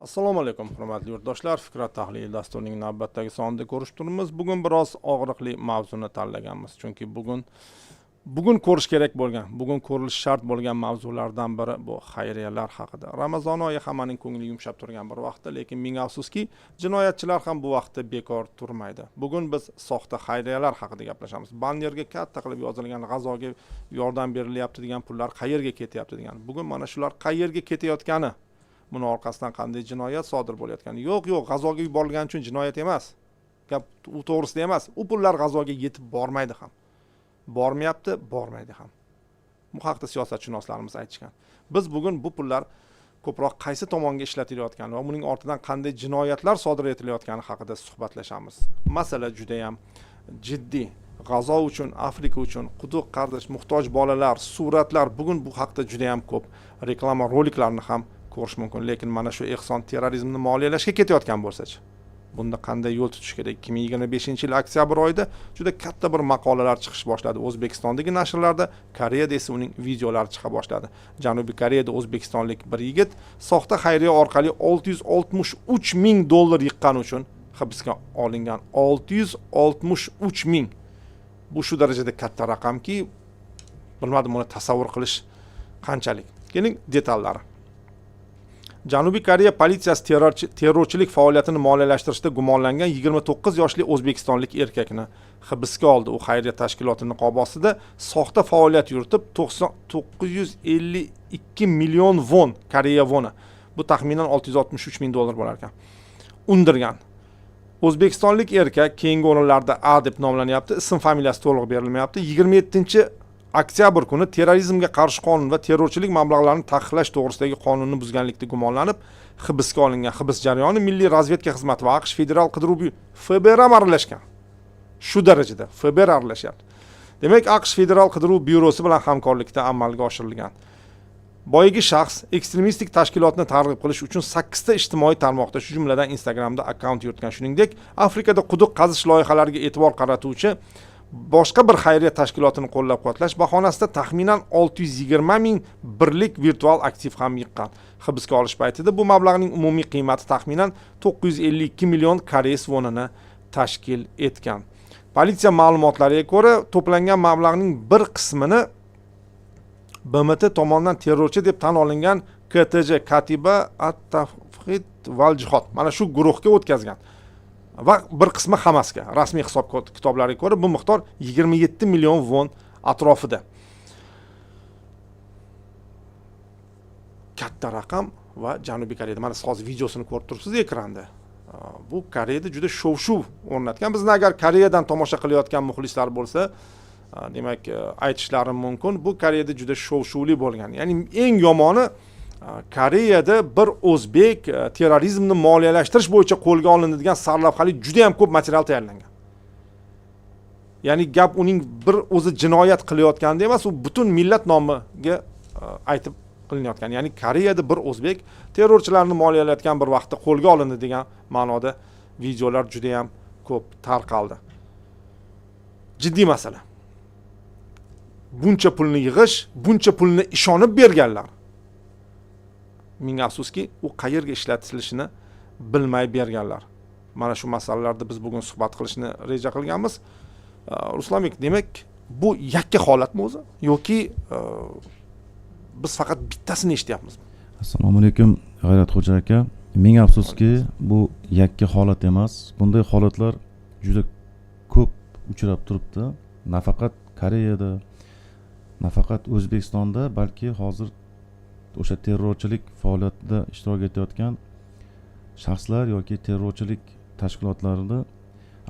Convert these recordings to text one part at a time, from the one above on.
Assalomu alaykum, hurmatli yurtdoshlar. Fikrat tahlili dasturining navbatdagi sonida ko'rishib turibmiz. Bugun biroz og'riqli mavzuni tanlaganmiz, chunki bugun ko'rish kerak bo'lgan, bugun ko'rilishi shart bo'lgan mavzulardan biri bu xayriyalar haqida. Ramazon oyi hammaning ko'ngli yumshab turgan bir vaqtda, lekin ming afsuski, jinoyatchilar ham bu vaqtda bekor turmaydi. Bugun biz soxta xayriyalar haqida gaplashamiz. Bannerga katta qilib yozilgan g'azoga yordam berilyapti degan pullar qayerga ketyapti degan. Bugun mana shular qayerga ketayotgani, buni orqasidan qanday jinoyat sodir bo'layotgani. Yo'q, g'azoga yuborilgani uchun jinoyat emas. Gap u to'g'risida emas. U pullar g'azoga yetib bormaydi ham. Bormayapti, bormaydi ham. Bu haqda siyosatshunoslarimiz aytishgan. Biz bugun bu pullar ko'proq qaysi tomonga ishlatilayotgani va uning ortidan qanday jinoyatlar sodir etilayotgani haqida suhbatlashamiz. Masala juda ham jiddiy. G'azo uchun, Afrika uchun, quduq qardish, muhtoj bolalar, suratlar, bugun bu haqda juda ham ko'p reklama roliklarini ham ko'rish mumkin. Lekin mana shu ehson terrorizmni moliyalashga ketayotgan bo'lsa-chi, bunda qanday yo'l tutish kerak? 2025-yil oktyabr oyida juda katta bir maqolalar chiqish boshladi. O'zbekistondagi nashrlarda, Koreyada esa uning videolari chiqa boshladi. Janubiy Koreyada o'zbekistonlik bir yigit soxta xayriya orqali $663,000 yiqqani uchun hibsga olingan. 663,000. Bu shu darajada katta raqamki, bilmadim uni tasavvur qilish qanchalik. Keling detallari. Janubiy Koreya politsiyasi terrorchilik faoliyatini moliyalashtirishda gumonlangan 29 yoshli o'zbekistonlik erkakni hibsga oldi. U xayriya tashkiloti niqobi ostida soxta faoliyat yuritib, 952 million won, Koreya woni, bu taxminan $663,000 bo'lar ekan, undirgan. O'zbekistonlik erkak keyingi o'rinlarda A deb nomlanyapti, ism familiyasi to'liq berilmayapti. 27-oktyabr kuni terrorizmga qarshi qonun va terrorchilik mablag'larini taqiqlash to'g'risidagi qonunni buzganlikda gumonlanib hibsga olingan. Hibs jarayoni Milliy razvedka xizmati va AQSh federal qidiruv FBR aralashgan. Shu darajada FBR aralashyapti. Demak, AQSh federal qidiruv byurosi bilan hamkorlikda amalga oshirilgan. Boyagi shaxs ekstremistik tashkilotni targ'ib qilish uchun 8 ta ijtimoiy tarmoqda, shu jumladan Instagramda akkaunt yuritgan. Shuningdek, Afrikada quduq qazish loyihalariga e'tibor qaratuvchi boshqa bir xayriya tashkilotini qo'llab-quvvatlash bahonasida taxminan 620,000 birlik virtual aktiv ham yiqqan. Hibsga olish paytida bu mablag'ning umumiy qiymati taxminan 952 million koreys vonini tashkil etgan. Politsiya ma'lumotlariga ko'ra, to'plangan mablag'ning bir qismini BMT tomonidan terrorchi deb tan olingan KTJ, Katiba at-Tafhid val Jihod, mana shu guruhga o'tkazgan. Va bir qismi Hamasga. Rasmiy hisob kitoblariga ko'ra bu miqdor 27 million won atrofida. Katta raqam va Janubiy Koreyada, mana siz hozir videosini ko'rib turibsiz ekranda. Bu Koreyada juda shov-shuv o'rnatgan. Bizni agar Koreyadan tomosha qilayotgan muxlislar bo'lsa, demak, aytishlarim mumkin, bu Koreyada juda shov-shuvli bo'lgan. Ya'ni eng yomoni, Koreyada bir o'zbek terrorizmni moliyalashtirish bo'yicha qo'lga olinadigan sarlavhali juda ham ko'p material tayyorlangan. Ya'ni gap uning bir o'zi jinoyat qilayotganda emas, u butun millat nomiga aytib qilinayotgan. Ya'ni Koreyada bir o'zbek terrorchilarni moliyalayotgan bir vaqtda qo'lga olindi degan ma'noda videolar juda ham ko'p tarqaldi. Jiddiy masala. Buncha pulni yig'ish, buncha pulni ishonib berganlar. Ming afsuski, u qayerga ishlatilishini bilmay berganlar. Mana shu masalalarda biz bugun suhbat qilishni reja qilganmiz. Ruslanbek, demak, bu yakka holatmi o'zi yoki biz faqat bittasini eshityapmizmi? Assalomu alaykum, G'ayratxo'ja aka. Ming afsuski, bu yakka holat emas. Bunday holatlar juda ko'p uchrab turibdi. Nafaqat Koreyada, nafaqat O'zbekistonda, balki hozir o'sha terrorchilik faoliyatida ishtirok etayotgan shaxslar yoki terrorchilik tashkilotlarida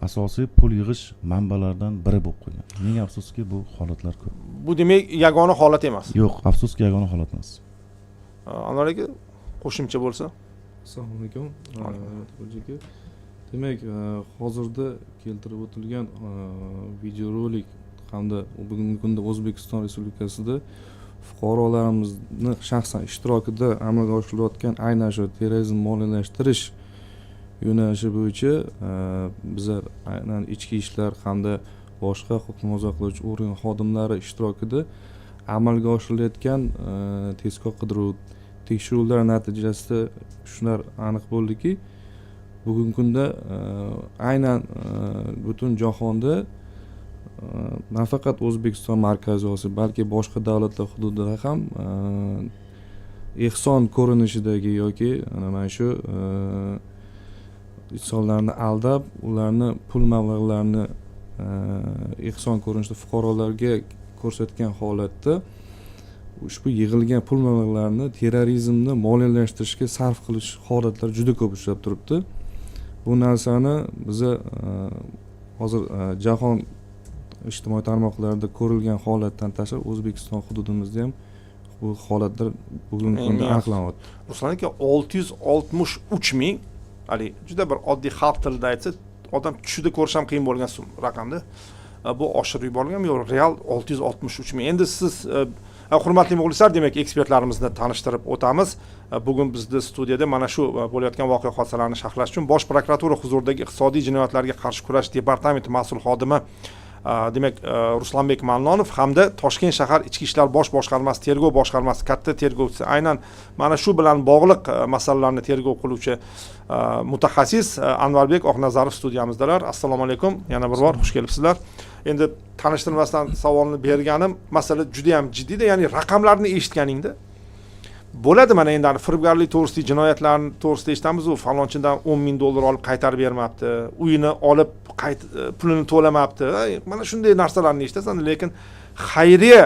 asosiy pul yig'ish manbalaridan biri bo'lib qolgan. Ming afsuski, bu holatlar ko'p. Bu demak yagona holat emas. Yo'q, afsuski yagona holat emas. Anvar aka, qo'shimcha bo'lsa? Assalomu alaykum. Demak, hozirda keltirib o'tilgan videorolik hamda bugungi kunda O'zbekiston Respublikasida fuqarolarimizni shaxsan ishtirokida amalga oshirilayotgan aynan shu terrorizm moliyalashtirish yo'nalishi bo'yicha bizlar aynan ichki ishlar hamda boshqa huquqni himoya qiluvchi organ xodimlari ishtirokida amalga oshirilayotgan tezkor qidiruv, tekshiruvlar natijasida shular aniq bo'ldiki, bugungi kunda aynan butun jahonda nafaqat O'zbekiston Markaziy Osiyo, balki boshqa davlatlar hududida ham ehson ko'rinishidagi yoki mana shu insonlarni aldab, ularni pul mablag'larini ehson ko'rinishida fuqarolarga ko'rsatgan holatda ushbu yig'ilgan pul mablag'larini terrorizmni moliyalashtirishga sarf qilish holatlari juda ko'p uchrab turibdi. Bu narsani biza hozir jahon ijtimoiy tarmoqlarida ko'rilgan holatdan tashqari O'zbekiston hududimizda ham bu holatlar bugungi kunda aniqlanyapti. Ruslan aka, 663 ming, hali juda bir oddiy xalq tilida aytsa, odam tushida ko'rish ham qiyin bo'lgan raqamda. Bu oshirib yuborilganmi yo real 663 ming. Endi siz hurmatli muxlislar, demak ekspertlarimizni tanishtirib o'tamiz. Bugun bizda studiyada mana shu bo'layotgan voqea hodisalarni sharhlash uchun Bosh prokuratura huzuridagi iqtisodiy jinoyatlarga qarshi kurash departamenti mas'ul xodimi demak Ruslanbek Mallonov hamda Toshkent shahar Ichki ishlar bosh boshqarmasi tergov boshqarmasi katta tergovchisi, aynan mana shu bilan bog'liq masalalarni tergov qiluvchi mutaxassis Anvarbek Oqnazarov studiyamizdalar. Assalomu alaykum. Yana bir bor xush kelibsizlar. Endi tanishtirmasdan savolni berganim, masala juda ham jiddiyda, ya'ni raqamlarni eshitganingda bo'ladi. Mana endi firibgarlik to'g'risidagi jinoyatlarni to'g'risida eshitamiz, u falonchidan 10 ming dollar olib qaytarib bermabdi, uyini olib pulini to'lamabdi. Mana shunday narsalarni eshitasan, lekin xayriya,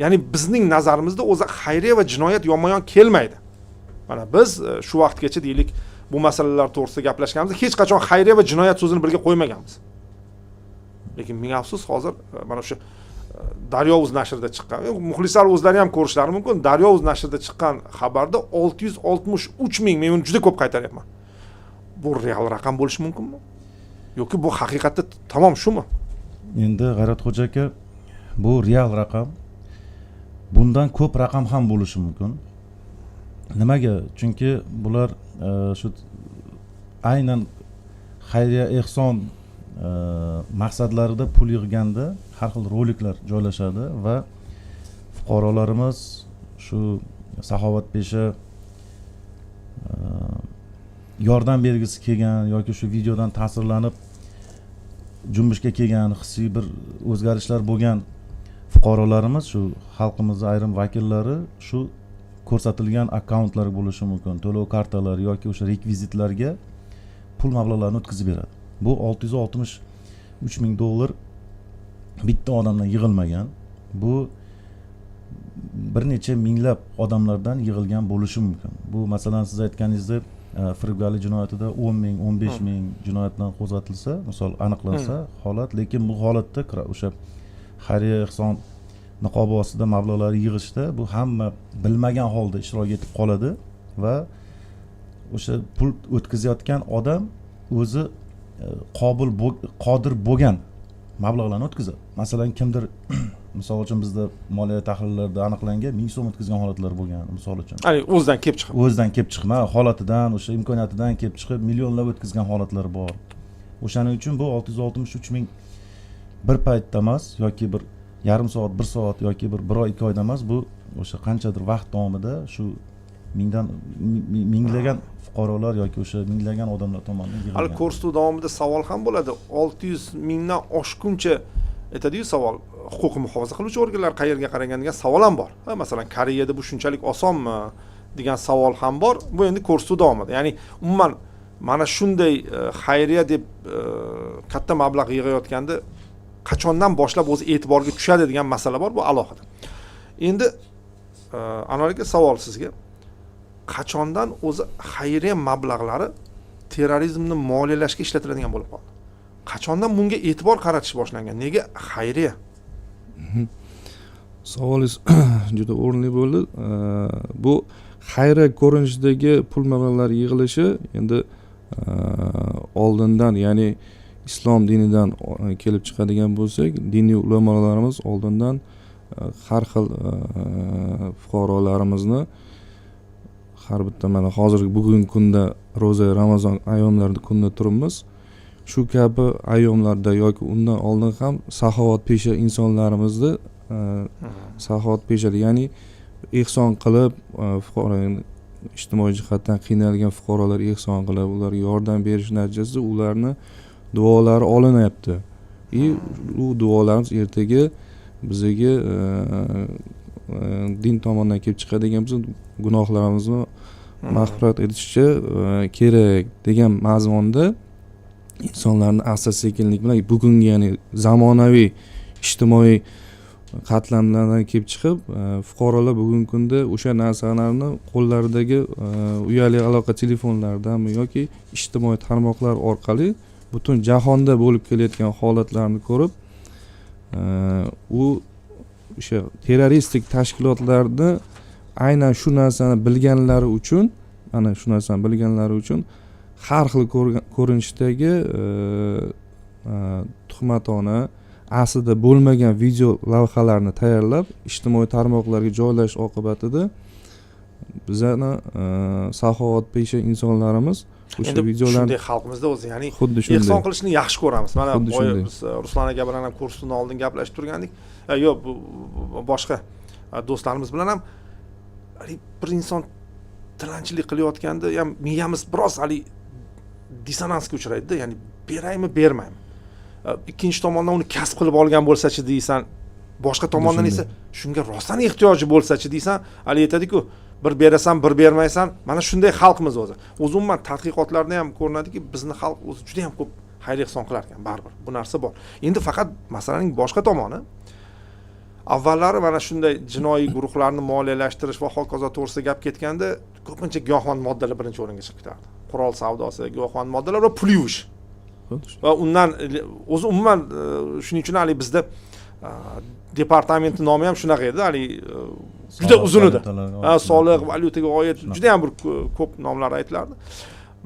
ya'ni bizning nazarimizda o'zi xayriya va jinoyat yonma-yon kelmaydi. Mana biz shu vaqtgacha deylik bu masalalar to'g'risida gaplashganmiz, hech qachon xayriya va jinoyat so'zini birga qo'ymaganmiz. Lekin ming afsus, hozir mana shu Daryo Uz nashrida chiqqan, muxlislar o'zlari ham ko'rishlari mumkin. Daryo Uz nashrida chiqqan xabarda 663 ming, men uni juda ko'p qaytaryapman. Bu real raqam bo'lishi mumkinmi? Yoki bu haqiqatda tamom shumi? Endi G'ayratxo'ja aka, bu real raqam. Bundan ko'p raqam ham bo'lishi mumkin. Nimaga? Chunki bular shu aynan xayriya ehson maqsadlarida pul yig'ganda har xil roliklar joylashadi va fuqarolarimiz shu saxovatpesha yordam bergisi kelgan yoki shu videodan ta'sirlanib junbushga kelgan hissiy bir o'zgarishlar bo'lgan fuqarolarimiz, shu xalqimiz ayrim vakillari shu ko'rsatilgan akkauntlar bo'lishi mumkin, to'lov kartalari yoki o'sha rekvizitlarga pul mablag'larini o'tkazib beradi. Bu 663 ming dollar bitta odamdan yig'ilmagan. Bu bir necha minglab odamlardan yig'ilgan bo'lishi mumkin. Bu masalan siz aytganingizdek firibgarlik jinoyatida 10 ming, 15 ming jinoyatdan qo'zg'atilsa, misol aniqlansa holat, lekin bu holatda o'sha xayriya ehson niqobi ostida mablag'lar yig'ishda bu hamma bilmagan holda ishtirok etib qoladi va o'sha pul o'tkazayotgan odam o'zi qodir bo'lgan mablag'larni o'tkazadi. Masalan, kimdir misol uchun bizda moliya tahlillarida aniqlangan 1000 so'm o'tkazgan holatlar bo'lgan, misol uchun. Ya'ni o'zidan kelib chiqib, holatidan, o'sha imkoniyatidan kelib chiqib millionlab o'tkazgan holatlar bor. O'shaning uchun bu 663 ming bir paytda emas yoki bir yarim soat, 1 soat yoki bir oy, 2 oyda emas, bu o'sha qanchadir vaqt davomida shu minglagan fuqarolar yoki o'sha minglagan odamlar tomonidan yig'ilgan. Hali ko'rsatuv davomida savol ham bo'ladi. 600 mingdan oshguncha aytadi-yu savol, huquqni muhofaza qiluvchi organlar qayerga qaragan degan savol ham bor. Masalan, Koreyada bu shunchalik osonmi degan savol ham bor. Bu endi ko'rsatuv davomida. Ya'ni umuman mana shunday xayriya deb katta mablag' yig'ayotganda qachondan boshlab o'zi e'tiborga tushadi degan masala bor, bu alohida. Endi Anvar aka, savol sizga. Qachondan o'zi xayriya mablag'lari terrorizmni moliyalashga ishlatiladigan bo'lib qoldi? Qachondan bunga e'tibor qaratish boshlangan? Nega xayriya? Savolingiz juda o'rinli bo'ldi. Bu xayriya ko'rinishidagi pul mablag'lari yig'ilishi endi oldindan, ya'ni islom dinidan kelib chiqadigan bo'lsak, diniy ulamolarimiz oldindan har xil fuqarolarimizni har bitta mana hozirgi bugungi kunda ro'za Ramazon ayyomlarida kunda turibmiz. Shu kabi ayyomlarda yoki undan oldin ham saxovatpesha insonlarimizni saxovatpesha, ya'ni ehson qilib fuqarolarni ijtimoiy jihatdan qiynalgan fuqarolar ehson qilib ularga yordam berish natijasida ularni duolari olinyapti. U duolarimiz ertaga bizga din tomonidan kelib chiqadigan biz gunohlarimizni mag'firat etishga kerak degan mazmunda insonlarni asta sekinlik bilan bugungi ya'ni zamonaviy ijtimoiy qatlamlardan kelib chiqib fuqarolar bugungi kunda o'sha narsalarni qo'llaridagi uyali aloqa telefonlaridanmi yoki ijtimoiy tarmoqlar orqali butun jahonda bo'lib kelayotgan holatlarni ko'rib u o'sha terroristik tashkilotlarni aynan shu narsani bilganlari uchun har xil ko'rinishdagi tuhmatona aslida bo'lmagan video lavhalarni tayyorlab ijtimoiy tarmoqlarga joylash oqibatida bizani saxovatpesha insonlarimiz o'sha videolarni shunday xalqimizda o'zi ya'ni xuddi shunday ehson qilishni yaxshi ko'ramiz. Mana Xuddi shunday. biz Ruslan aka bilan ham kursdan oldin gaplashib turgandik. Yo'q, bu boshqa do'stlarimiz bilan ham bir inson tilanchilik qilayotganda ham miyamiz biroz hali dissonansga uchraydi-da, ya'ni beraymi, bermaymi. Ikkinchi tomondan uni kasb qilib olgan bo'lsa-chi deysan, boshqa tomondan esa shunga rostdan ehtiyoji bo'lsa-chi deysan, hali aytadi-ku, bir berasan, bir bermaysan. Mana shunday xalqimiz o'zi. Umuman tadqiqotlarda ham ko'rinadiki, bizni xalq o'zi juda ham ko'p xayr ehson qilar ekan, baribir. Bu narsa bor. Endi faqat masalaning boshqa tomoni, avvallari mana shunday jinoiy guruhlarni moliyalashtirish va hokazo to'g'risida gap ketganda, ko'pincha giyohvand moddalar birinchi o'ringa chiqib ketardi. Qurol savdosi, giyohvand moddalar va pul yuvish. Va undan o'zi umuman shuning uchun hali bizda departamenti nomi ham shunaqa edi, hali juda uzun edi. Soliq, valyutaga oid juda ham bir ko'p nomlar aytilardi.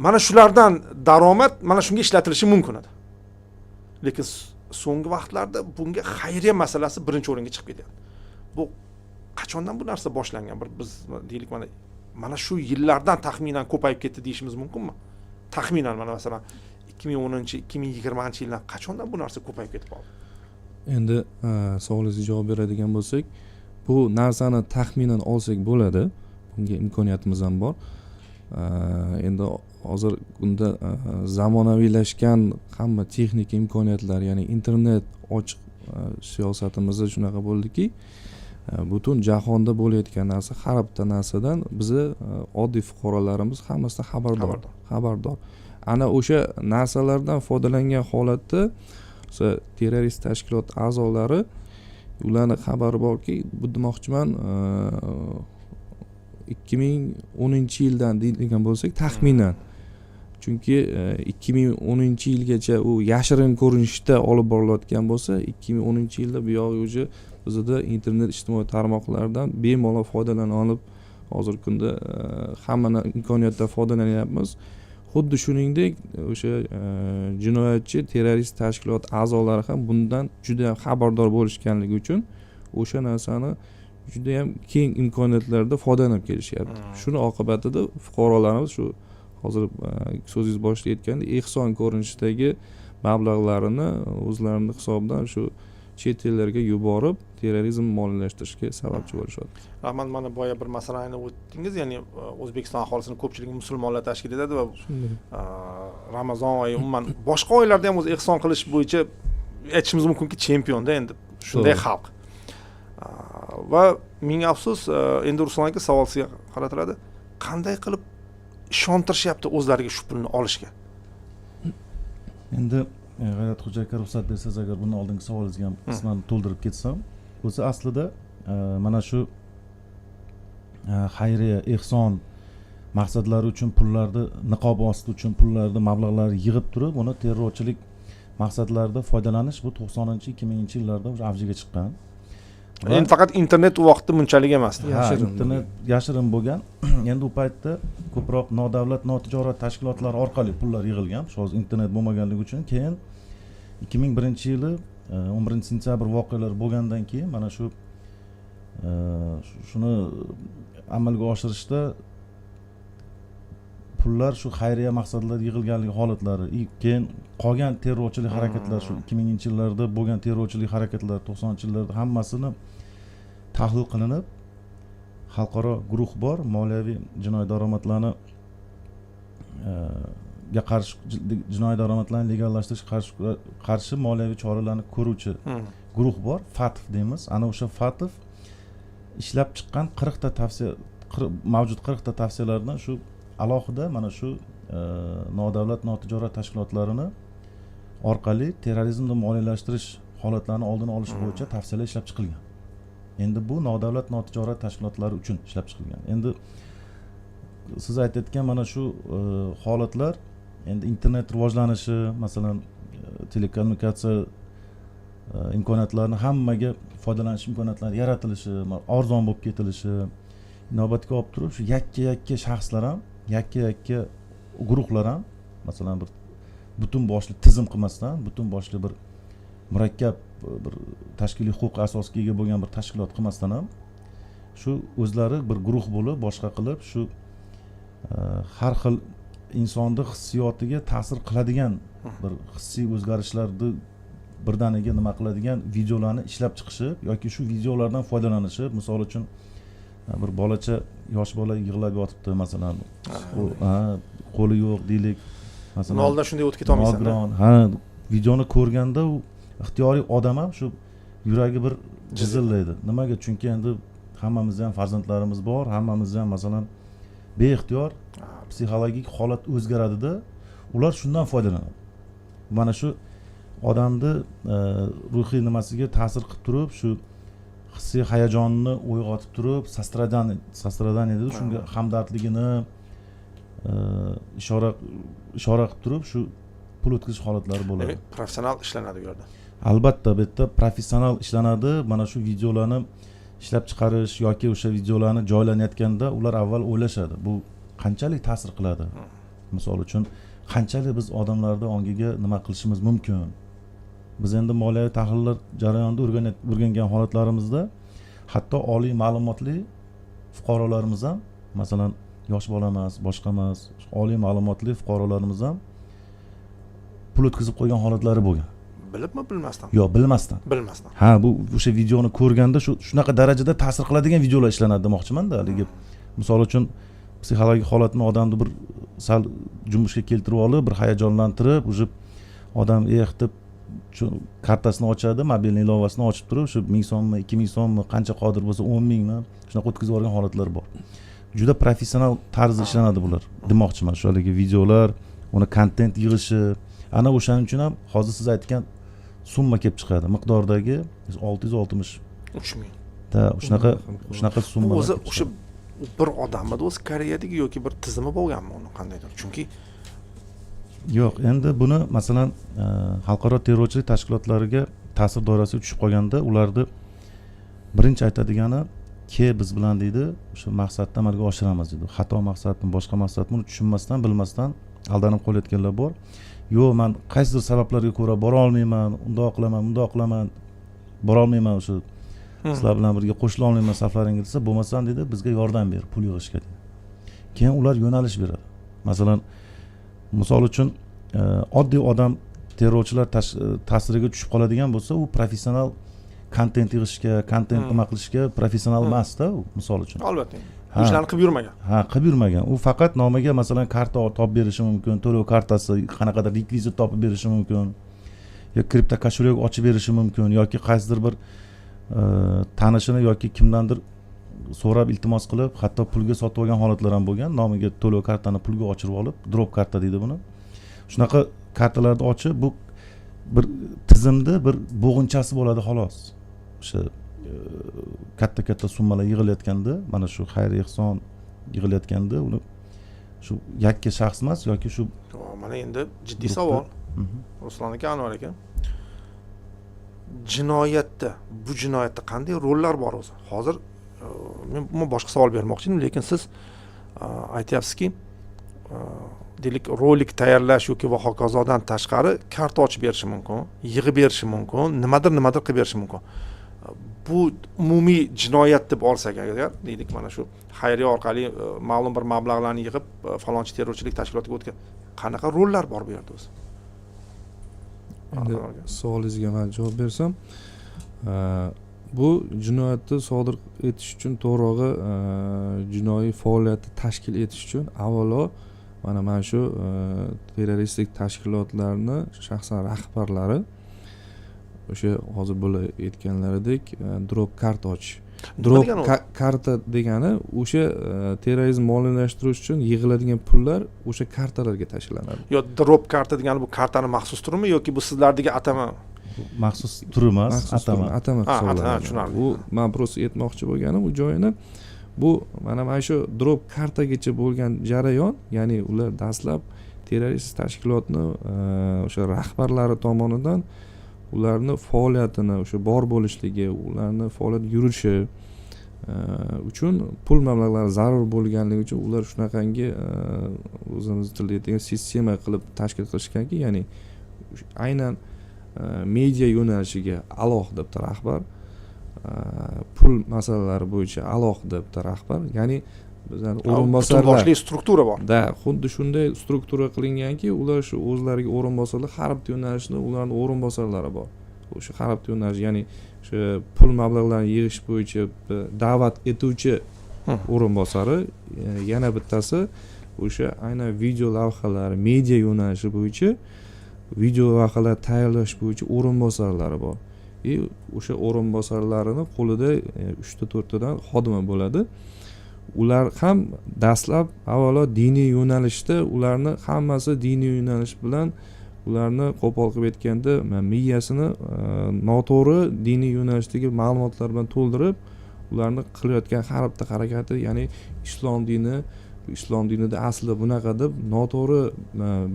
Mana shulardan daromad mana shunga ishlatilishi mumkin edi. Lekin so'nggi vaqtlarda bunga xayriya masalasi birinchi o'ringa chiqib ketyapti. Bu qachondan bu narsa boshlangan? Bir biz deylik mana shu yillardan taxminan ko'payib ketdi deyishimiz mumkinmi? Taxminan mana masalan 2010-2020-yildan qachondan bu narsa ko'payib ketib qoldi? Endi savolingizga javob beradigan bo'lsak, bu narsani taxminan olsak bo'ladi. Bunga imkoniyatimiz ham bor. Endi hozir bunda zamonaviylashgan hamma texnik imkoniyatlar, ya'ni internet ochiq siyosatimizda shunaqa bo'ldiki, butun jahonda bo'layotgan narsa, har bitta narsadan bizni oddiy fuqarolarimiz hammasidan xabardor. Ana o'sha narsalardan foydalangan holatda terrorist tashkilot a'zolari ularning xabari borki, bu demoqchiman 2010-yildan deydigan bo'lsak, taxminan. Chunki 2010-yilgacha u yashirin ko'rinishda olib borilayotgan bo'lsa, 2010-yilda bu yog'i o'zi bizda internet ijtimoiy tarmoqlardan bemalol foydalana olib, hozirgi kunda hamma imkoniyatdan foydalanyapmiz. Xuddi shuningdek, o'sha jinoyatchi terrorist tashkilot a'zolari ham bundan juda ham xabardor bo'lishganligi uchun o'sha narsani juda ham keng imkoniyatlarda foydalanib kelishyapti. Shuni oqibatida fuqarolarimiz shu hozir so'zingiz boshida aytgandek ehson ko'rinishidagi mablag'larini o'zlarining hisobidan shu chet ellarga yuborib terrorizm moliyalashtirishga sababchi bo'lishadi. Rahmat, mana boya bir masalani o'tdingiz, ya'ni O'zbekiston aholisini ko'pchiligi musulmonlar tashkil etadi va Ramazon oyi umuman boshqa oylarda ham o'zi ehson qilish bo'yicha aytishimiz mumkinki chempionda endi shunday xalq. Va ming afsus, endi Ruslan aka savol sizga qaratiladi. Qanday qilib ishontirishyapti o'zlariga shu pulni olishga? Endi G'ayratxo'ja aka ruxsat bersangiz, agar bundan oldingi savolingizga ham qisman to'ldirib ketsam, o'zi aslida mana shu xayriya, ehson maqsadlari uchun pullarni niqob osti uchun pullarni mablag'larni yig'ib turib, uni terrorchilik maqsadlarida foydalanish bu 90-2000-yillarda avjiga chiqqan. Endi faqat internet u vaqtda bunchalik emasdi. Internet yashirin bo'lgan. Endi u paytda ko'proq nodavlat, notijorat tashkilotlar orqali pullar yig'ilgan. Hozir internet bo'lmaganligi uchun keyin 2001-yili 11-sentyabr voqealari bo'lgandan keyin mana shu shuni amalga oshirishda pullar shu xayriya maqsadlarda yig'ilganligi holatlari, keyin qolgan terrorchilik harakatlar shu 2000-yillarda bo'lgan terrorchilik harakatlar 90-yillarda hammasini tahlil qilinib, xalqaro guruh bor, moliyaviy jinoiy daromadlarni ga qarshi jinoiy daromadlarni legallashtirish qarshi moliyaviy choralarni ko'ruvchi guruh bor, FATF deymiz. Ana o'sha FATF ishlab chiqqan 40 ta tavsiya mavjud 40 ta tavsiyalardan shu alohida mana shu nodavlat notijorat tashkilotlarini orqali terrorizmni moliyalashtirish holatlarini oldini olish bo'yicha tavsiyalar ishlab chiqilgan. Endi bu nodavlat notijorat tashkilotlari uchun ishlab chiqilgan. Endi siz aytayotgan mana shu holatlar endi internet rivojlanishi, masalan, telekommunikatsiya imkoniyatlarini hammaga foydalanish imkoniyatlari yaratilishi, arzon bo'lib ketilishi inobatga olib turib, shu yakka shaxslar ham, yakka guruhlar ham, masalan, bir butun boshli tizim qilmasdan, butun boshli bir murakkab bir tashkiliy huquq asosiga ega bo'lgan bir tashkilot qilmasdan ham shu o'zlari bir guruh bo'lib, boshqa qilib, shu har xil insonni hissiyotiga ta'sir qiladigan bir hissiy o'zgarishlarni birdaniga nima qiladigan videolarni ishlab chiqishib yoki shu videolardan foydalanishib, misol uchun bir bolacha, yosh bola yig'lab yotibdi, masalan, qo'li yo'q deylik, masalan, oldindan shunday o'tib keta olmaysan. Ha, videoni ko'rganda u ixtiyoriy odam ham shu yuragi bir jizillaydi. Nimaga? Chunki endi hammamizda ham farzandlarimiz bor, hammamizda ham masalan beixtiyor psixologik holat o'zgaradida, ular shundan foydalanadi. Mana shu odamni ruhiy nimasiga ta'sir qilib turib, shu hissiy hayajonni uyg'otib turib, sastradaniya deydi, shunga hamdardligini ishora qilib turib, shu pul o'tkazish holatlari bo'ladi. Professional ishlanadi bu yerda. Albatta, bu yerda professional ishlanadi. Mana shu videolarni ishlab chiqarish yoki o'sha videolarni joylanayotganda ular avval o'ylashadi. Bu qanchalik ta'sir qiladi? Misol uchun, qanchalik biz odamlarni ongiga nima qilishimiz mumkin? Biz endi moliyaviy tahlillar jarayonida o'rgangan holatlarimizda hatto oliy ma'lumotli fuqarolarimiz ham, masalan, yosh bola emas, boshqa emas, oliy ma'lumotli fuqarolarimiz ham pul o'tkazib qo'ygan holatlari bo'lgan. Bilibmi, bilmasdan? Yo'q, bilmasdan. Bilmasdan. Ha, bu o'sha videoni ko'rganda shunaqa darajada ta'sir qiladigan videolar ishlanadi demoqchiman-da. Haligi misol uchun psixologik holatni odamni bir sal jumbushga keltirib olib, bir hayajonlantirib, uje odam deb shu kartasini ochadi, mobilniy ilovasini ochib turib, shu 1000 so'mmi, 2000 so'mmi, qancha qodir bo'lsa 10 mingmi, shunaqa o'tkazib yuborgan holatlar bor. Juda professional tarzda ishlanadi bular demoqchiman. Shu haligi videolar, uni kontent yig'ishi, ana o'shaning uchun ham hozir siz aytgan summa kelib chiqadi. Miqdordagi 663 ming. Da, shunaqa summa. O'zi o'sha bir odammi, o'zi Koreyadagi yoki bir tizimi bo'lganmi uni qandaydir? Chunki yo'q, endi buni masalan xalqaro terrorchilik tashkilotlariga ta'sir doirasiga tushib qolganda ularni birinchi aytadigani biz bilan deydi, o'sha maqsadni amalga oshiramiz deydi. Xato maqsadmi, boshqa maqsadmi tushunmasdan, bilmasdan aldanib qolayotganlar bor. Yo'q, men qaysidir sabablarga ko'ra bora olmayman, undoq qilaman, bora olmayman, o'sha sizlar bilan birga qo'shila olmayman saflaringga desa, bo'lmasam deydi, bizga yordam ber, pul yig'ishga deydi. Keyin ular yo'nalish beradi. Masalan, misol uchun oddiy odam terrorchilar ta'siriga tushib qoladigan bo'lsa, u professional kontent yig'ishga, kontent nima qilishga professional emas-da, u misol uchun. Albatta. ishlarni qilib yurmagan. Ha, qilib yurmagan. U faqat nomiga masalan karta topib berishi mumkin, to'lov kartasi, qanaqadir rekvizit topib berishi mumkin. Yoki kripto kошелек ochib berishi mumkin yoki qaysidir bir tanishini yoki kimdandir so'rab iltimos qilib, hatto pulga sotib olgan holatlar ham bo'lgan. Nomiga to'lov kartani pulga ochirib olib, drop karta deydi buni. Shunaqa kartalarni ochib, bu bir tizimda bir bo'g'inchasi bo'ladi xolos. O'sha katta summalar yig'ilayotganda, mana shu xayr ehson yig'ilayotganda, uni shu yakka shaxs emas yoki shu mana endi jiddiy savol. Ruslan aka, Anvar aka. Bu jinoyatda qanday rollar bor o'zi? Hozir men boshqa savol bermoqchi edim, lekin siz aytyapsizki, deylik rolik tayyorlash yoki va hokazodan tashqari karta ochib berishi mumkin, yig'ib berishi mumkin, nimadir qilib berishi mumkin. Bu umumiy jinoyat deb olsak agar, deylik mana shu xayriya orqali ma'lum bir mablag'larni yig'ib falonchi terrorchilik tashkilotiga o'tgan. Qanaqa rollar bor bu yerda o'zi? Endi savolingizga men javob bersam, bu jinoyatni sodir etish uchun to'g'rirog'i jinoiy faoliyatni tashkil etish uchun avvalo mana shu terroristik tashkilotlarni shaxsan rahbarlari o'sha hozir bo'la aytganlaridek drop karta ochish. Drop karta degani o'sha terrorizm moliyalashtirish uchun yig'iladigan pullar o'sha kartalarga tashlanadi. Yo, drop karta degani bu kartani maxsus turimi yoki bu sizlardagi atama? Maxsus tur emas, atama. Atama hisoblanadi. Tushunarli. Bu men просто aytmoqchi bo'lganim u joyini bu mana shu drop kartagacha bo'lgan jarayon, ya'ni ular dastlab terrorist tashkilotni o'sha rahbarlari tomonidan ularni faoliyatini o'sha bor bo'lishligi, ularni faoliyat yurishi uchun pul mablag'lari zarur bo'lganligi uchun ular shunaqangi o'zimiz tilda aytgan sistema qilib tashkil qilishganki, ya'ni aynan media yo'nalishiga alohida bitta rahbar, pul masalalari bo'yicha alohida bitta rahbar, ya'ni bizning o'rinbosarlar boshli struktura bor. Da, xuddi shunday struktura qilinganki, ular shu o'zlariga o'rinbosarlar, har bitta yo'nalishda ularning o'rinbosarlari bor. O'sha har bitta yo'nalish, ya'ni o'sha pul mablag'larini yig'ish bo'yicha da'vat etuvchi o'rinbosari, yana bittasi o'sha aynan video lavhalari, media yo'nalishi bo'yicha video lavhalar tayyorlash bo'yicha o'rinbosarlari bor. O'sha o'rinbosarlarini qo'lida 3-4 tadan xodimi bo'ladi. Ular ham dastlab avvalo diniy yo'nalishda, ularni hammasi diniy yo'nalish bilan ularni qo'pol qilib aytganda miyasini noto'g'ri diniy yo'nalishdagi ma'lumotlar bilan to'ldirib, ularni qilayotgan har bitta harakati, ya'ni islom dinida aslida bunaqa deb noto'g'ri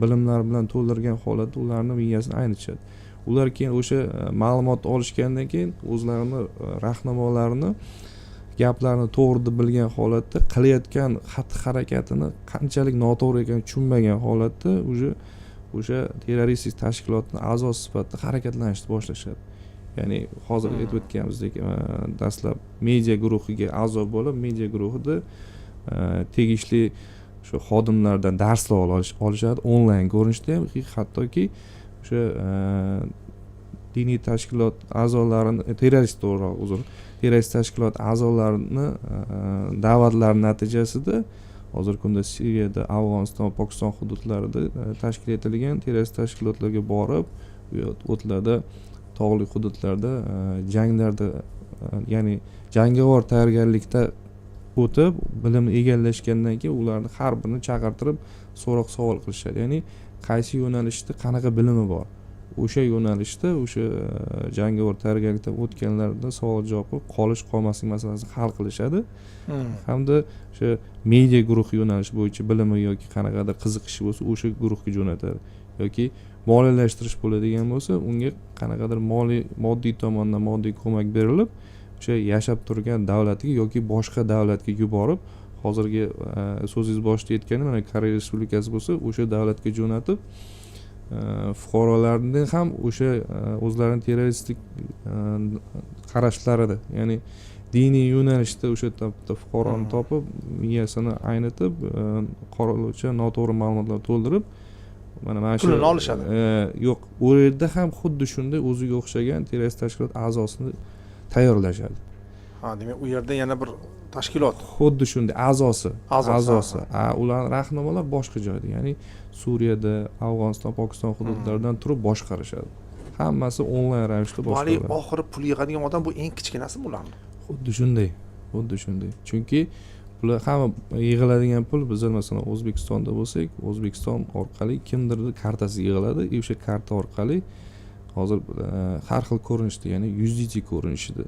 bilimlar bilan to'ldirgan holatda ularni miyasini aynitishadi. Ular keyin o'sha ma'lumot olishgandan keyin o'zlarini rahnamolarini, gaplarni to'g'ri deb bilgan holatda qilayotgan xatti-harakatini qanchalik noto'g'ri ekanini tushunmagan holatda o'sha terroristik tashkilotning a'zosi sifatida harakatlanishni boshlashadi. Ya'ni hozir aytib o'tganimizdek, dastlab media guruhiga a'zo bo'lib, media guruhida tegishli shu xodimlardan darslar olishadi onlayn ko'rinishda ham, hattoki o'sha diniy tashkilot a'zolarini, terrorist tashkilot a'zolarini da'vatlari natijasida hozirgi kunda Suriyada, Afg'oniston, Pokiston hududlarida tashkil etilgan terrorist tashkilotlarga borib, o'tlarda, tog'li hududlarda janglarda, ya'ni jangovar tayyorgarlikda o'tib, bilimni egallashgandan keyin ularni har birini chaqirtirib so'roq savol qilishadi. Ya'ni qaysi yo'nalishda qanaqa bilimi bor, o'sha yo'nalishda o'sha jangovar tayyorgarlikdan o'tganlardan savol javob qilib qolmaslik masalasini hal qilishadi. Hamda o'sha media guruhi yo'nalishi bo'yicha bilimi yoki qanaqadir qiziqishi bo'lsa, o'sha guruhga jo'natadi. Yoki moliyalashtirish bo'ladigan bo'lsa, unga qanaqadir moddiy tomondan moddiy ko'mak berilib, o'sha yashab turgan davlatga yoki boshqa davlatga yuborib, hozirgi so'zingiz boshida aytganim, mana Koreya Respublikasi bo'lsa, o'sha davlatga jo'natib, fuqarolarning ham o'sha o'zlarining terroristik qarashlarida, ya'ni diniy yo'nalishda o'sha fuqaroni topib, miyasini aynitib, qoralovcha noto'g'ri ma'lumotlar to'ldirib, mana shu pulini olishadi. Yo'q, u yerda ham xuddi shunday o'ziga o'xshagan terrorist tashkilot a'zosini tayyorlashadi. Demak, u yerda yana bir tashkilot. Xuddi shunday a'zosi. Ular rahnamolar boshqa joyda, ya'ni Suriyada, Afg'oniston, Pokiston hududlaridan turib boshqarishadi. Hammasi onlayn ravishda boshqariladi. Oxiri pul yig'adigan odam bu eng kichkinasi bularni. Xuddi shunday. Chunki bular hamma yig'iladigan pul, biz masalan O'zbekistonda bo'lsak, O'zbekiston orqali kimdirning kartasiga yig'iladi, o'sha karta orqali hozir har xil ko'rinishda, ya'ni yuridik ko'rinishida,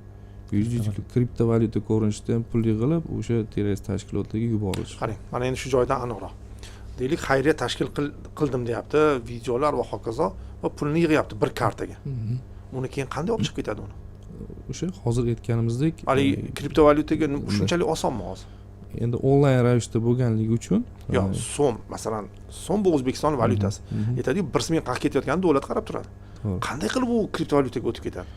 yuridik kriptovalyuta ko'rinishida ham pul yig'ilib, o'sha terrorist tashkilotlarga yuborilishi. Qarang, mana endi shu joydan aniqroq. Deylik, xayriya tashkil qildim deyapti, videolar va hokazo, va pulni yig'yapti bir kartaga. Uni keyin qanday olib chiqib ketadi uni? O'sha hozir aytganimizdek, hali kriptovalyutaga shunchalik osonmi hozir? Endi onlayn ravishda bo'lganligi uchun, yo'q, so'm, masalan, so'm bu O'zbekiston valyutasi. Aytadi, 1 ming qayerga ketayotganini davlat qarab turadi. Qanday qilib u kriptovalyutaga o'tib ketadi?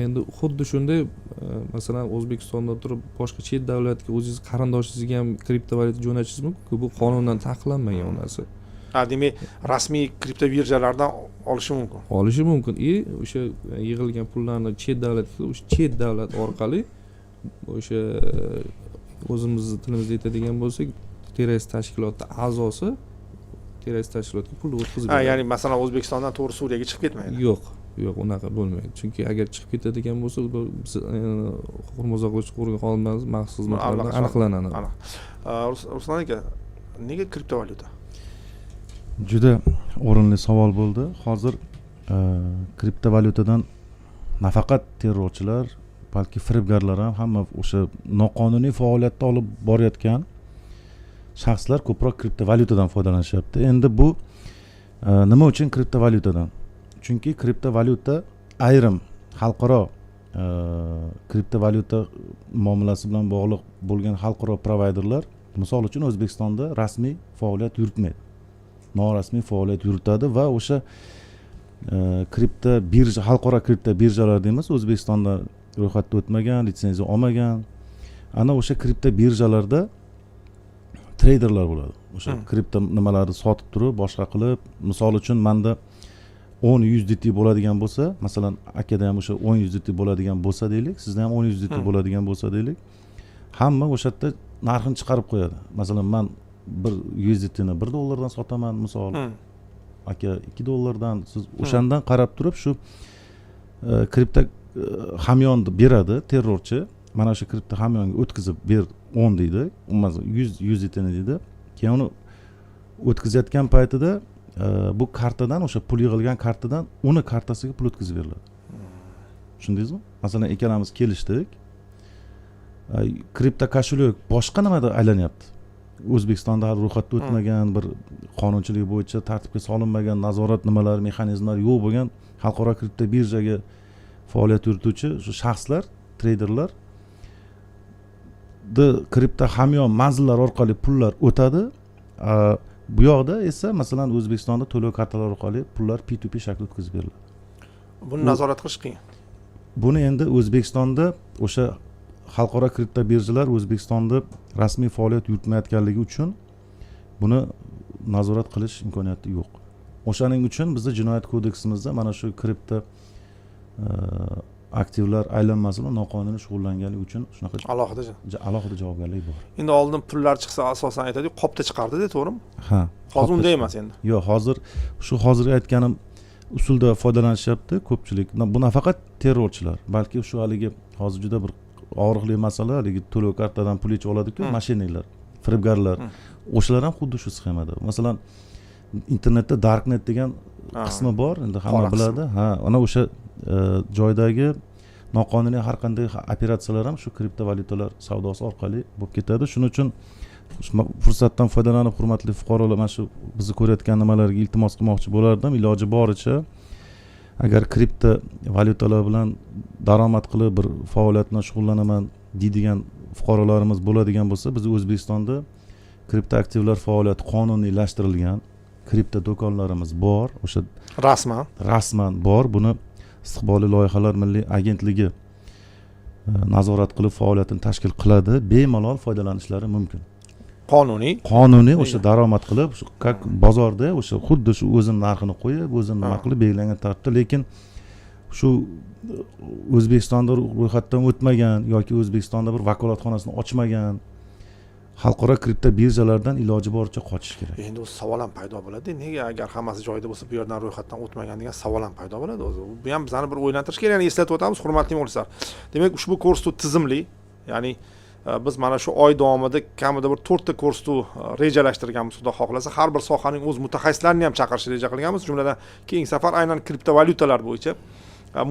Endi xuddi shunday, masalan, O'zbekistonda turib boshqa chet davlatga o'zingiz qarindoshingizga ham kriptovalyuta jo'natishingiz mumkin. Bu qonundan taqiqlanmagan narsa. Demak, rasmiy kripto birjalardan olishi mumkin. Olishi mumkin. O'sha yig'ilgan pullarni chet davlatga, o'sha chet davlat orqali o'sha o'zimizni tilimizda aytadigan bo'lsak, terrorist tashkilotda a'zosi terrorist tashkilotga pulni o'tkazib beradi. Ya'ni masalan O'zbekistondan to'g'ri Suriyaga chiqib ketmaydi. Yo'q, unaqa bo'lmaydi. Chunki agar chiqib ketadigan bo'lsa, biz Hormuz oqlovchi qo'rg'on xodimlarimiz maxsus xizmatlarda aniqlanadi. Aniq. Ruslan aka, nega kriptovalyuta? Juda o'rinli savol bo'ldi. Hozir kriptovalyutadan nafaqat terrorchilar, balki firibgarlar ham hamma o'sha noqonuniy faoliyatda olib borayotgan shaxslar ko'proq kriptovalyutadan foydalanishyapti. Endi bu nima uchun kriptovalyutadan? Chunki kriptovalyuta ayrim xalqaro kriptovalyuta muomalasi bilan bog'liq bo'lgan xalqaro provayderlar, misol uchun O'zbekistonda rasmiy faoliyat yuritmaydi. Norasmiy faoliyat yuritadi va o'sha kripto birja, xalqaro kripto birjalar deymiz, O'zbekistonda ro'yxatda o'tmagan, litsenziya olmagan, ana o'sha kripto birjalarda treyderlar bo'ladi. O'sha kripto nimalarni sotib turib, boshqa qilib, misol uchun menda 10-100 DT bo'ladigan bo'lsa, masalan, akada ham o'sha 10-100 DT bo'ladigan bo'lsa deylik, sizda ham 10-100 DT bo'ladigan bo'lsa deylik, hamma o'sha yerda narxini chiqarib qo'yadi. Masalan, men bir USDTni $1 sotaman, misol. Aka $2 siz o'shandan qarab turib shu kripto hamyonni beradi terrorchi. Mana o'sha kripto hamyonga o'tkazib ber 10 deydi, umuman 100 USDTni deydi. Keyin uni o'tkazayotgan paytida bu kartadan, o'sha pul yig'ilgan kartadan uni kartasiga pul o'tkazib beriladi. Tushundingizmi? Masalan, ikkalamiz kelishdik. Kripto kошелек boshqa nimada aylanyapti. O'zbekistonda hali ro'yxatda o'tmagan, bir qonunchilik bo'yicha tartibga solinmagan, nazorat nimalar, mexanizmlari yo'q bo'lgan xalqaro kripto birjaga faoliyat yurituvchi shu shaxslar, treyderlar kripto hamyon manzillar orqali pullar o'tadi. Bu yoqda esa masalan O'zbekistonda to'lov kartalari orqali pullar P2P shaklda o'tkazib beriladi. Buni nazorat qilish qiyin. Buni endi O'zbekistonda o'sha xalqaro kripto birjalar O'zbekistonda rasmiy faoliyat yuritmayotganligi uchun buni nazorat qilish imkoniyati yo'q. O'shaning uchun bizning jinoyat kodeksimizda mana shu kripto aktivlar aylanmasi bilan noqonuniy shug'ullanganligi uchun shunaqa alohida javobgarlik bor. Endi oldin pullar chiqsa asosan aytadi, qopda chiqardi-da, to'g'rimi? Ha. Hozir unday emas endi. Yo'q, hozir hozirgi aytganim usulda foydalanishyapti ko'pchilik. Bu nafaqat terrorchilar, balki shu haligi hozir juda bir og'riqli masala, haligi to'lov kartadan pul yechib oladi-ku, mashinalar, firibgarlar. O'shalar ham xuddi shu sxemada. Masalan, internetda darknet degan qismi bor, endi hamma biladi. Ha, ana o'sha joydagi noqonuniy har qanday operatsiyalar ham shu kriptovalyutalar savdosi orqali bo'lib ketadi. Shuning uchun fursatdan foydalanib, hurmatli fuqarolar, mana shu bizni ko'rayotgan nimalarga iltimos qilmoqchi bo'lardim, iloji boricha agar kripto valyutalar bilan daromad qilib bir faoliyat bilan shug'ullanaman deydigan fuqarolarimiz bo'ladigan bo'lsa, biz O'zbekistonda kripto aktivlar faoliyati qonuniylashtirilgan kripto do'konlarimiz bor. O'sha rasman bor. Buni istiqbolli loyihalar milliy agentligi nazorat qilib faoliyatini tashkil qiladi. Bemalol foydalanishlari mumkin. Qonuniy o'sha daromad qilib, shu bozorda o'sha xuddi shu o'zini narxini qo'yib, o'zini nima qilib belgilangan tartibda, lekin shu O'zbekistonda ro'yxatdan o'tmagan yoki O'zbekistonda bir vakolatxonasini ochmagan xalqaro kripto birjalardan iloji boricha qochish kerak. Endi o'z savol ham paydo bo'ladi. Nega agar hammasi joyida bo'lsa bu yerdan ro'yxatdan o'tmagan degan savol ham paydo bo'ladi o'zi. Bu ham bizani bir o'ylantirish kerak. Ya'ni eslatib o'tamiz, hurmatli muxlislar. Demak, ushbu kursni tizimli, ya'ni biz mana shu oy davomida kamida bir 4 ta kursni rejalashtirganmiz, xudo xohlasa. Har bir sohaning o'z mutaxassislarini ham chaqirishni reja qilganmiz. Jumladan keyingi safar aynan kriptovalyutalar bo'yicha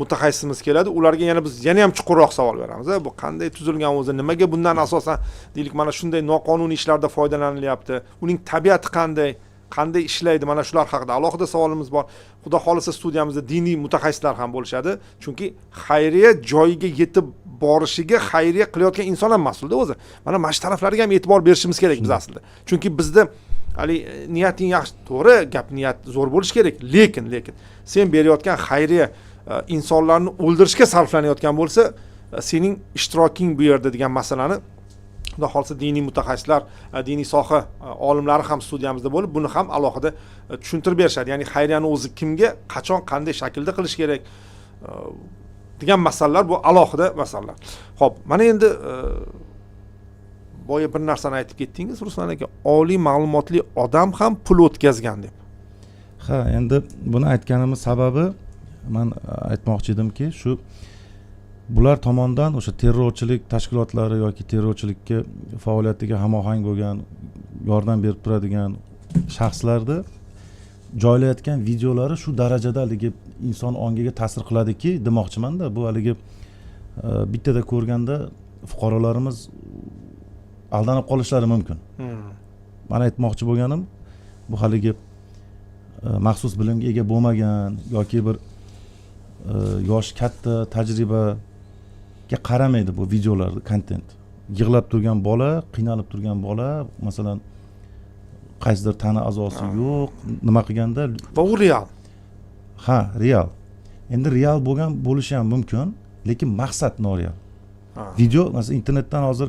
mutaxassisimiz keladi. Ularga yana biz ham chuqurroq savol beramiz. Bu qanday tuzilgan o'zi, nimaga bundan asosan deylik mana shunday noqonuniy ishlarda foydalanilyapti? Uning tabiati qanday ishlaydi? Mana shular haqida alohida savolimiz bor. Xudo xolisa studiyamizda diniy mutaxassislar ham bo'lishadi. Chunki xayriya joyiga yetib borishiga xayriya qilayotgan inson ham mas'ulda o'zi. Mana shu taraflarga ham e'tibor berishimiz kerak biz aslida. Chunki bizda hali niyating yaxshi, to'g'ri, gap niyat zo'r bo'lish kerak, lekin sen berayotgan xayriya insonlarni o'ldirishga sarflanayotgan bo'lsa, sening ishtiroking bu yerda degan masalani xudo xohlasa diniy mutaxassislar, diniy soha olimlari ham studiyamizda bo'lib, buni ham alohida tushuntirib berishadi. Ya'ni xayriyani o'zi kimga, qachon, qanday shaklda qilish kerak degan masalalar bu alohida masalalar. Xo'p, mana endi boya bir narsani aytib ketdingiz, Ruslan aka, oliy ma'lumotli odam ham pul o'tkazgan deb. Ha, endi buni aytganimiz sababi men aytmoqchi edimki, shu bular tomonidan o'sha terrorchilik tashkilotlari yoki terrorchilikka faoliyatiga hamohang bo'lgan, yordam berib turadigan shaxslarni joylayotgan videolari shu darajada haligi inson ongiga ta'sir qiladiki, demoqchiman-da, bu haligi bittada ko'rganda fuqarolarimiz aldanib qolishlari mumkin. Men aytmoqchi bo'lganim, bu haligi maxsus bilimga ega bo'lmagan yoki bir yosh katta tajribaga qaramaydi bu videolarni kontent. Yig'lab turgan bola, qiynalib turgan bola, masalan, qaysidir tana a'zosi yo'q, nima qilganda Va u real. Ha, real. Endi real bo'lgan bo'lishi ham mumkin, lekin maqsad noreal. Video, masalan, internetdan hozir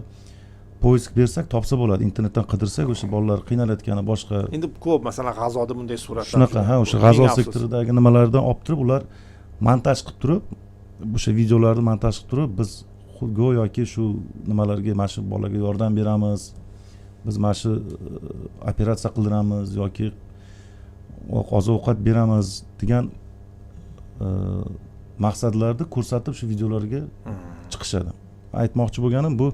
poisk bersak topsa bo'ladi, internetdan qidirsak o'sha bolalar qiynalayotgani boshqa. Endi ko'p, masalan, G'azoda bunday suratlar. Shunaqa, ha, o'sha G'azo sektoridagi nimalardan olib turib, ular montaj qilib turib, o'sha videolarni montaj qilib turib, biz go'yoki shu nimalarga, mana shu bolaga yordam beramiz, biz mana shu operatsiya qildiramiz yoki oziq-ovqat beramiz degan maqsadlarni ko'rsatib shu videolarga chiqishadi. Aytmoqchi bo'lganim bu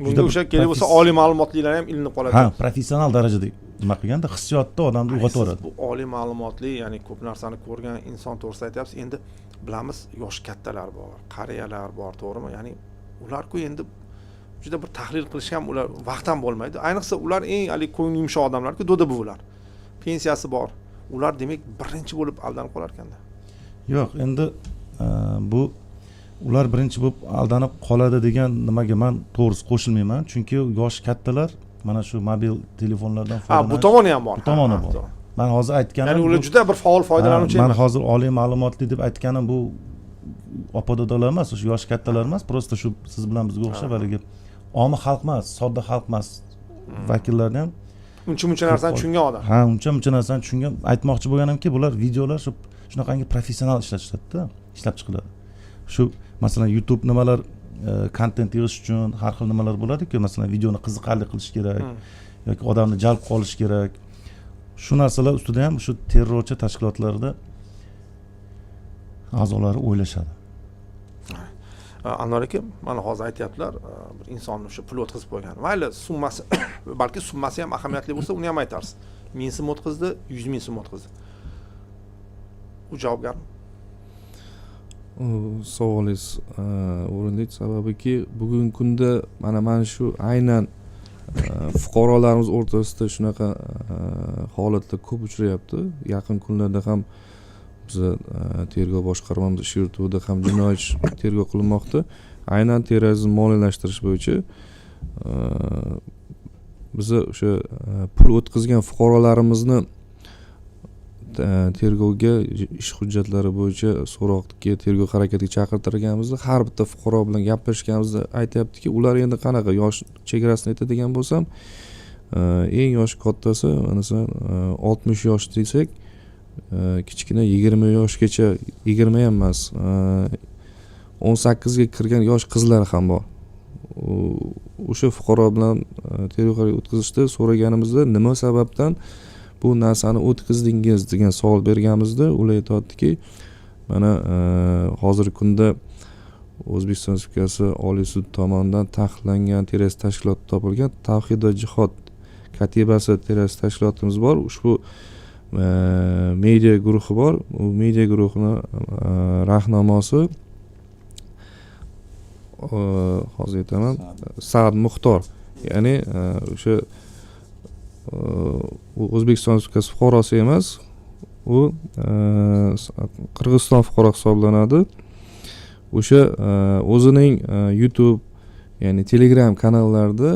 bunga o'sha kerak bo'lsa oliy ma'lumotlilar ham ilinib qoladi. Ha, professional darajada nima qilganda hissiyotda odamni uyg'otib yuboradi. Bu oliy ma'lumotli, ya'ni ko'p narsani ko'rgan inson to'g'risida aytyapsiz. Endi bilamiz, yosh kattalar bor, qariyalar bor, to'g'rimi? Ya'ni ular-ku endi juda bir tahlil qilish ham ular vaqt ham bo'lmaydi. Ayniqsa ular eng hali ko'ngli yumshoq odamlar-ku, do'da buvilar. Pensiyasi bor. Ular demak birinchi bo'lib aldanib qolar ekanda. Yo'q, endi bu ular birinchi bo'lib aldanib qoladi degan nimaga men to'g'risi qo'shilmayman, chunki yosh kattalar mana shu mobil telefonlardan foydalanish. Ha, bu tomoni ham bor. Bu tomoni bor. Men hozir aytganim, ya'ni ular juda bir faol foydalanuvchi emas. Men hozir oliy ma'lumotli deb aytganim bu opa-dodalar emas, o'sha yosh kattalar emas, prosta shu siz bilan bizga o'xshab haligi omi xalq emas, sodda xalq emas vakillarni ham uncha narsani tushungan odam. Ha, uncha narsani tushungan. Aytmoqchi bo'lganimki, bular videolar shu shunaqangi professional ishlatishadi-da, ishlab chiqiladi. Shu masalan YouTube nimalar kontent yig'ish uchun har xil nimalar bo'ladi-ku, masalan videoni qiziqarli qilish kerak yoki odamni jalb qilish kerak. Shu narsalar ustida ham shu terrorchi tashkilotlarda a'zolari o'ylashadi. Anvar aka, mana hozir aytyaptilar, bir insonni o'sha pul o'tkazib qo'ygan. Mayli, summasi, balki summasi ham ahamiyatli bo'lsa, uni ham aytarsiz. 1000 so'm o'tkazdi, 100 ming so'm o'tkazdi. U javobgarmi? Savolingiz o'rinli, sababiki bugungi kunda mana shu aynan fuqarolarimiz o'rtasida shunaqa holatlar ko'p uchrayapti. Yaqin kunlarda ham biz tergov boshqarmamiz ish yurituvida ham jinoiy tergov qilinmoqda. Aynan terrorizm moliyalashtirish bo'yicha biz o'sha pul o'tkazgan fuqarolarimizni tergovga ish hujjatlari bo'yicha so'roqga, tergov harakatiga chaqirtirganimizda har bitta fuqaro bilan gaplashganimizda aytayaptiki, ular endi qanaqa yosh chegarasini aytadigan bo'lsam, eng yosh kattasi masalan 60 yosh desak, kichkina 20 yoshgacha, 20 ham emas, 18 ga kirgan yosh qizlar ham bor. O'sha fuqaro bilan tergov o'tkazishda so'raganimizda nima sababdan bu narsani o'tkazdingiz degan savol berganimizda ular aytadiki, mana hozirgi kunda O'zbekiston Respublikasi Oliy sud tomonidan taqiqlangan terrorist tashkilot topilgan Tavhid va jihod katibasi terrorist tashkilotimiz bor. Ushbu media guruhi bor. U media guruhini rahnamosi hozir aytaman, Sa'd Muxtor. Ya'ni o'sha O'zbekiston Respublikasi fuqarosi emas, u Qirg'iziston fuqarosi hisoblanadi. O'sha o'zining YouTube, ya'ni Telegram kanallarida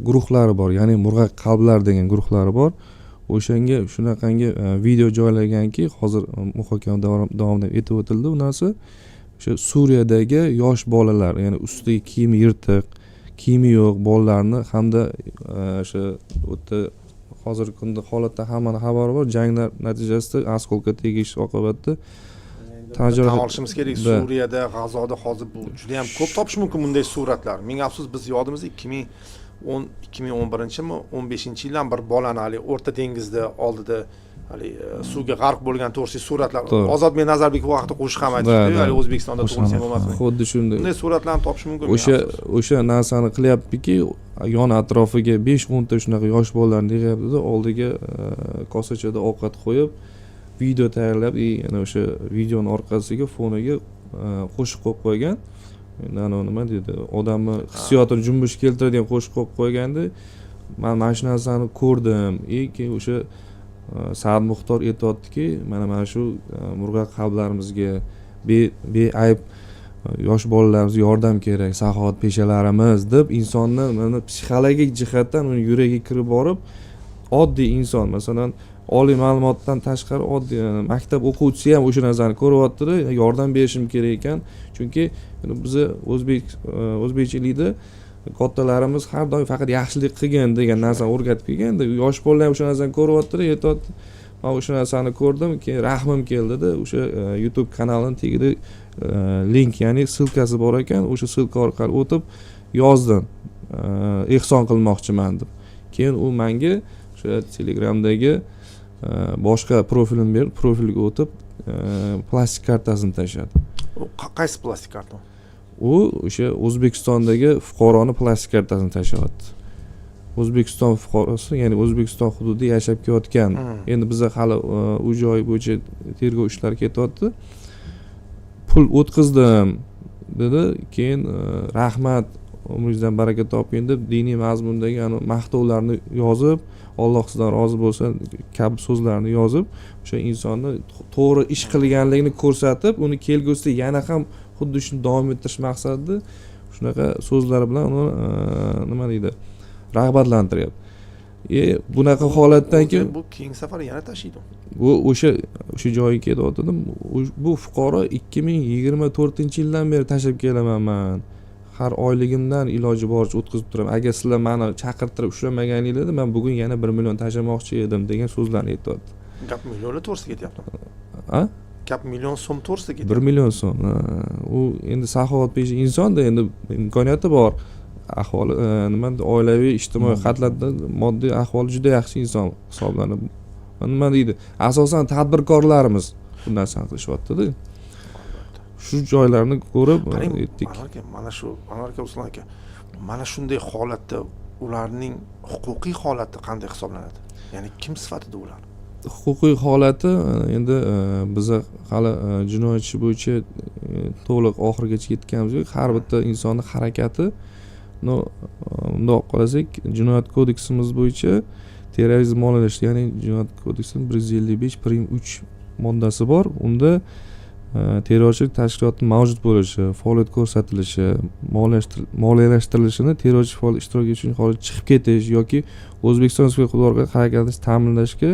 guruhlari bor, ya'ni Murg'ak qalblar degan guruhlari bor. O'shanga shunaqangi video joylaganki, hozir muhokama davomida aytib o'tildi. U narsa o'sha Suriyadagi yosh bolalar, ya'ni ustidagi kiyimi yirtiq, kiyimi yo'q bolalarni hamda o'sha o'ta hozirgi kunda holatda hammani xabari bor, janglar natijasida oskолка tegish oqibatida tan olishimiz kerak, Suriyada, G'azoda hozir bu juda ham ko'p topish mumkin bunday suratlar. Ming afsus, biz yodimizda 2011-mi 15-yildan bir bolani hali O'rta dengizda oldida hali suvga g'arq bo'lgan to'g'risida suratlar Ozodbek Nazarbekov vaqtida qo'shiq ham aytdi, hali O'zbekistonda tug'ilsa bo'lmasmi? Xuddi shunday. Bunday suratlarni topish mumkin. O'sha narsani qilyaptiki, yon atrofiga 5-10 ta shunaqa yosh bolalarni yig'yapti-da, oldiga kosachada ovqat qo'yib, video tayyorlab, yana o'sha videoning orqasiga foniga qo'shiq qo'yib qo'ygan. Nima deydi, odamni hissiyotini jumbush keltiradigan qo'shiq qo'yib qo'yganda, men mana shu narsani ko'rdim. Keyin o'sha Sa'd Muxtor aytayotdiki, mana shu murg'ak qalblarimizga beayb yosh bolalarimizga yordam kerak, saxovat peshalarimiz deb insonni mana psixologik jihatdan uni yuragiga kirib borib, oddiy inson, masalan, oliy ma'lumotdan tashqari oddiy maktab o'quvchisi ham o'sha narsani ko'ryapti-da, yordam berishim kerak ekan. Chunki biz o'zbekchilikda kattalarimiz har doim faqat yaxshilik qilgan degan narsani o'rgatib kelganda, yosh bolalar ham o'sha narsani ko'ryapti-da, aytayapti, men o'sha narsani ko'rdim, keyin rahmim keldida, o'sha YouTube kanalining tagida link, ya'ni silkasi bor ekan, o'sha silka orqali o'tib yozdim, ehson qilmoqchiman deb. Keyin u menga o'sha Telegramdagi boshqa profilim berib, profilga o'tib plastik kartasini tashladi. Qaysi plastik karta? U o'sha O'zbekistondagi fuqaroni plastik kartasini tashlayapti. O'zbekiston fuqarosi, ya'ni O'zbekiston hududida yashab kelayotgan. Endi bizda hali u joy bo'yicha tergov ishlari ketyapti. Pul o'tkazdim dedi, keyin rahmat, umringizdan baraka toping deb diniy mazmundagi maqtovlarni yozib, Alloh sizdan rozi bo'lsin kabi so'zlarni yozib, o'sha insonni to'g'ri ish qilganligini ko'rsatib, uni kelgusida yana ham xuddi shuni davom ettirish maqsadida shunaqa so'zlar bilan uni nima deydi, rag'batlantiryapti. Bunaqa holatdan keyin bu keyingi safar yana tashiydi. Bu o'sha joyga ketyaptim. Bu fuqaro 2024-yildan beri tashlab kelaman men. Har oyligimdan iloji boricha o'tkazib turaman. Agar sizlar meni chaqirtirib ushlamaganingizda men bugun yana 1 million tashlamoqchi edim degan so'zlarni aytayapti. Gap millionlar to'g'risida ketyapti. Gap million so'm to'g'risida ketyapti. 1 million so'm. U endi saxovat peshi insonda, endi imkoniyati bor. Ahvoli oilaviy, ijtimoiy xatlarda moddiy ahvoli juda yaxshi inson hisoblanib. Nima deydi? Asosan tadbirkorlarimiz bu narsani qilishyapti-da. Shu joylarni ko'rib aytdik. Mana shu Anvar aka, Ruslan aka, mana shunday holatda ularning huquqiy holati qanday hisoblanadi? Ya'ni kim sifatida ular? Huquqiy holati endi biza hali jinoyat ishi bo'yicha to'liq oxirigacha yetganimiz yo'q. Har bitta insonning harakati, bundoq qarasak, jinoyat kodeksimiz bo'yicha terrorizm moliyalash, ya'ni jinoyat kodeksining 155 prim 3 moddasi bor. Unda terrorchilik tashkiloti mavjud bo'lishi, faoliyat ko'rsatilishi, moliyalashtirilishini, terrorchilik faoliyat ishtiroki uchun xorijga chiqib ketish yoki O'zbekiston Respublikasi orqali harakatni ta'minlashga,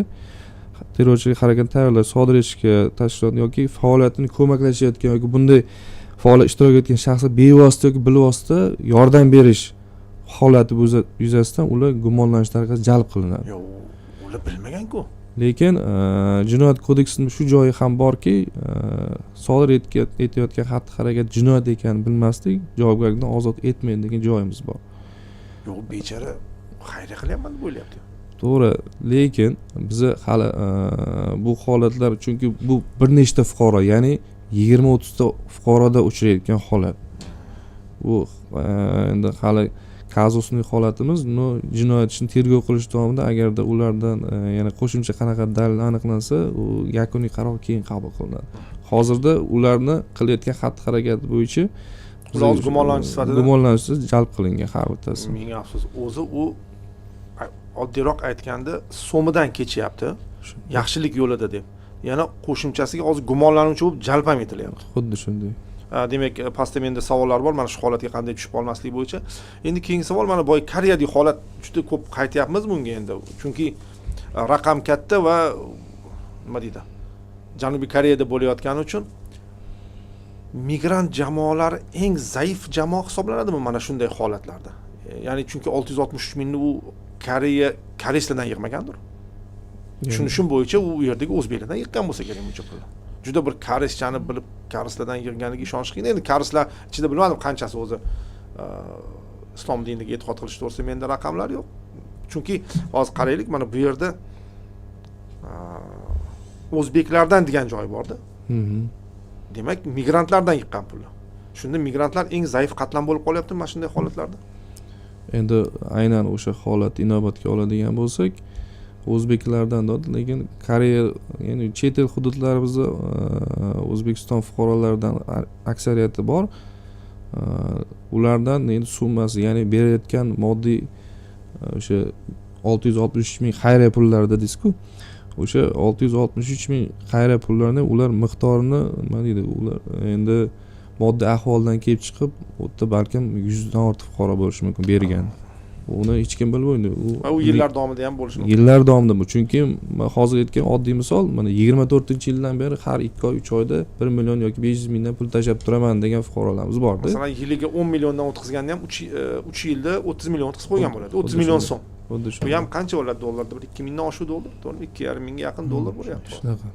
terrorchilik harakatini tayyorlash, sodir etishga, tashkilot yoki faoliyatini ko'maklashayotgan yoki bunday faoliyat ishtirok etgan shaxsga bevosita yoki bilvosita yordam berish holati yuzasidan ular gumonlanish tariqasida jalb qilinadi. Yo'q, ular bilmagan-ku. Lekin jinoyat kodeksining shu joyi ham borki, sodir etayotgan xatti-harakat jinoyat ekanini bilmaslik javobgarlikdan ozod etmaydi degan joyimiz bor. Yo'q, bechara xayriya qilyapman deb o'ylayapti. To'g'ri, lekin biz hali bu holatlar, chunki bu bir nechta fuqaro, ya'ni 20-30 ta fuqaroda uchrayotgan holat. Bu endi hali kazusning holatimiz, jinoyat ishini tergov qilish davomida agarda ulardan yana qo'shimcha qanaqa dalil aniqlansa, u yakuniy qaror keyin qabul qilinadi. Hozirda ularni qilayotgan xatti-harakati bo'yicha ular gumonlanuvchi jalb qilingan har bittasi. Menga afsus, o'zi u oddiyroq aytganda so'midan kechyapti, yaxshilik yo'lida deb. Yana qo'shimchasiga hozir gumonlanuvchi bo'lib jalb ham etilyapti. Xuddi shunday. Demak, pastda menda savollar bor mana shu holatga qanday tushib qolmaslik bo'yicha. Endi keyingi savol, mana boy Koreyadagi holat juda ko'p qaytyapmiz bunga endi. Chunki raqam katta va nima deydi? Janubiy Koreyada bo'layotgani uchun migrant jamoalari eng zaif jamoa hisoblanadimi mana shunday holatlarda? Ya'ni chunki 663 mingni u koreyslardan yig'magandir. Tushunishim bo'yicha u yerdagi o'zbeklardan yiqqan bo'lsa kerak buncha pulni. Juda bir koreyschani bilib koreyslardan yig'ganiga ishonish qiyin. Endi koreyslar ichida bilmadim qanchasi o'zi islom diniga e'tiqod qilish to'g'risida menda raqamlar yo'q. Chunki hozir qaraylik, mana bu yerda o'zbeklardan degan joy borda. Demak, migrantlardan yiqqan pullar. Shunda migrantlar eng zaif qatlam bo'lib qolyapti mana shunday holatlarda. Endi aynan o'sha holat inobatga oladigan bo'lsak, o'zbeklardan lekin Koreya, ya'ni chet el hududlarimizda O'zbekiston fuqarolaridan aksariyati bor. Ulardan endi summasi, ya'ni berayotgan moddiy o'sha 663 ming xayriya pullarida dedingiz-ku. O'sha 663 ming xayriya pullarini ular miqdorini nima deydi, ular endi moddiy ahvoldan kelib chiqib, u yerda balkim 100 dan ortiq fuqaro bo'lishi mumkin bergan. Uni hech kim bilmaydi. U yillar davomida ham bo'lishi mumkin. Yillar davomida bu. Chunki men hozir aytgan oddiy misol, mana 24-yildan beri har 2 oy, 3 oyda 1 million yoki 500 mingdan pul tashab turaman degan fuqarolarimiz bor-da. Masalan, yiliga 10 milliondan o'tkazganda ham 3 yilda 30 million o'tkazib qo'ygan bo'ladi. 30 million so'm. Xuddi Bu ham qancha bo'ladi dollarda? Bir 2 mingdan oshib dollar, to'g'rimi? 2,5 mingga yaqin dollar bo'lyapti. Shunaqa.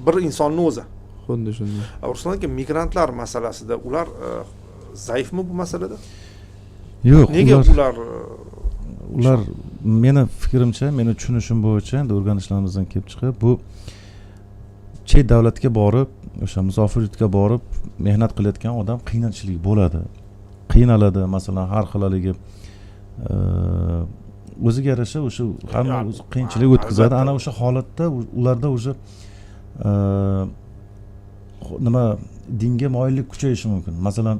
Bir insonning o'zi. Xuddi shunday. Ruslan aka, migrantlar masalasida ular zaifmi bu masalada? Yo'q, Nega ular meni fikrimcha, meni tushunishim bo'yicha, endi o'rganishlarimizdan kelib chiqib, bu chet davlatga borib, o'sha musofirlikka borib mehnat qilayotgan odam qiynalchilik bo'ladi. Qiynaladi, masalan, har xil haligi o'ziga yarasha o'sha hamma o'zi qiyinchilik o'tkazadi. Ana o'sha holatda ularda o'sha nima dinga moyillik kuchayishi mumkin. Masalan,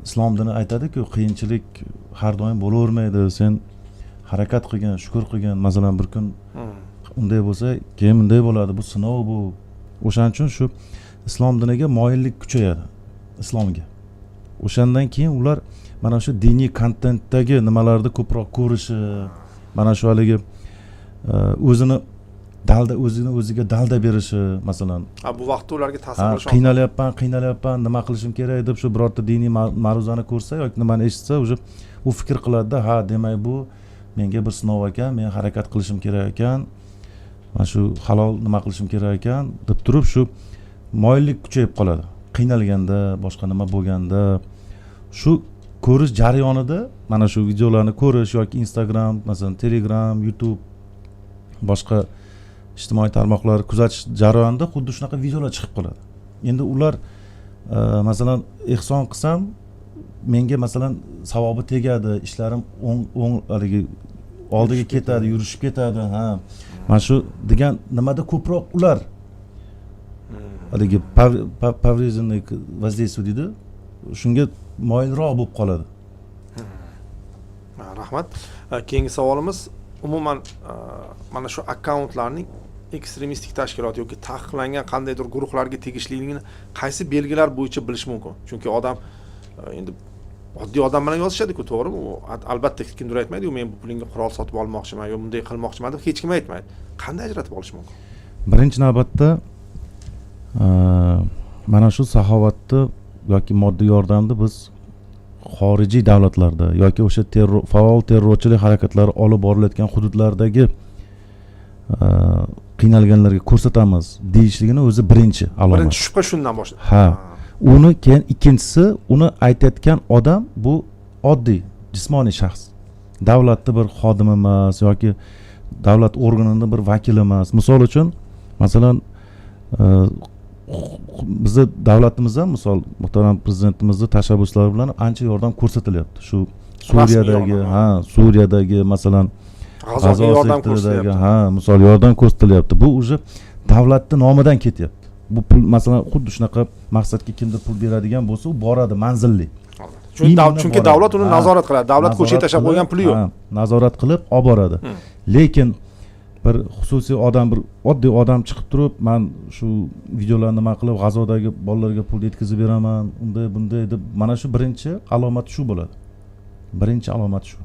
islom dini aytadi-ku, qiyinchilik har doim bo'lavermaydi. Sen harakat qilgin, shukr qilgin. Masalan, bir kun unday bo'lsa, keyin bunday bo'ladi. Bu sinov bu. O'shaning uchun shu islom diniga moyillik kuchayadi, islomga. O'shandan keyin ular mana shu diniy kontentdagi nimalarni ko'proq ko'rishi, mana shu haligi o'zini o'ziga dalda berishi, masalan. Bu vaqtda ularga ta'sir qilishi. Qiynalyapman, nima qilishim kerak deb shu birorta diniy ma'ruzani ko'rsa yoki nimani eshitsa, o'sha u fikr qiladi-da, ha, demak bu menga bir sinov ekan, men harakat qilishim kerak ekan, mana shu halol nima qilishim kerak ekan deb turib shu moyillik kuchayib qoladi. Qiynalganda, boshqa nima bo'lganda, shu ko'rish jarayonida mana shu videolarni ko'rish yoki Instagram, masalan, Telegram, YouTube, boshqa ijtimoiy tarmoqlar kuzatish jarayonida xuddi shunaqa videolar chiqib qoladi. Endi ular masalan ehson qilsam menga masalan savobi tegadi, ishlarim o'ng haligi oldiga ketadi, yurishib ketadi, ha. Mana shu degan nimada ko'proq ular haligi pavriznik воздействие deydi. Shunga moyilroq bo'lib qoladi. Rahmat. Keyingi savolimiz umuman mana shu akkauntlarning ekstremistik tashkilot yoki taqiqlangan qandaydir guruhlarga tegishliligini qaysi belgilar bo'yicha bilish mumkin? Chunki odam endi oddiy odam bilan yozishadi-ku, to'g'rimi? U albatta kimdir aytmaydi, men bu pulingga qurol sotib olmoqchiman yoki bunday qilmoqchiman deb hech kim aytmaydi. Qanday ajratib olish mumkin? Birinchi navbatda mana shu saxovatni yoki moddiy yordamni biz xorijiy davlatlarda yoki o'sha faol terrorchilik harakatlari olib borilayotgan hududlardagi qiynalganlarga ko'rsatamiz deyishligini o'zi birinchi alomat. Birinchi shubha shundan boshlanadi. Ha. Uni keyin ikkinchisi, uni aytayotgan odam bu oddiy jismoniy shaxs. Davlatning bir xodimi emas yoki davlat organining bir vakili emas. Misol uchun, masalan, bizni davlatimiz ham misol muhtaram prezidentimizning tashabbuslari bilan ancha yordam ko'rsatilyapti. Shu Suriyadagi masalan G'azoga yordam ko'rsatilyapti. Ha, misol yordam ko'rsatilyapti. Bu уже davlatning nomidan ketyapti. Bu pul masalan xuddi shunaqa maqsadga kimdir pul beradigan bo'lsa, u boradi manzilli. Chunki davlat uni nazorat qiladi. Davlat ko'chaga tashlab qo'ygan puli yo'q. Nazorat qilib olib boradi. Lekin bir xususiy odam, bir oddiy odam chiqib turib, men shu videolarni nima qilib G'azodagi bolalarga pul yetkazib beraman, unday bunday deb, mana shu birinchi alomat shu bo'ladi. Birinchi alomat shu.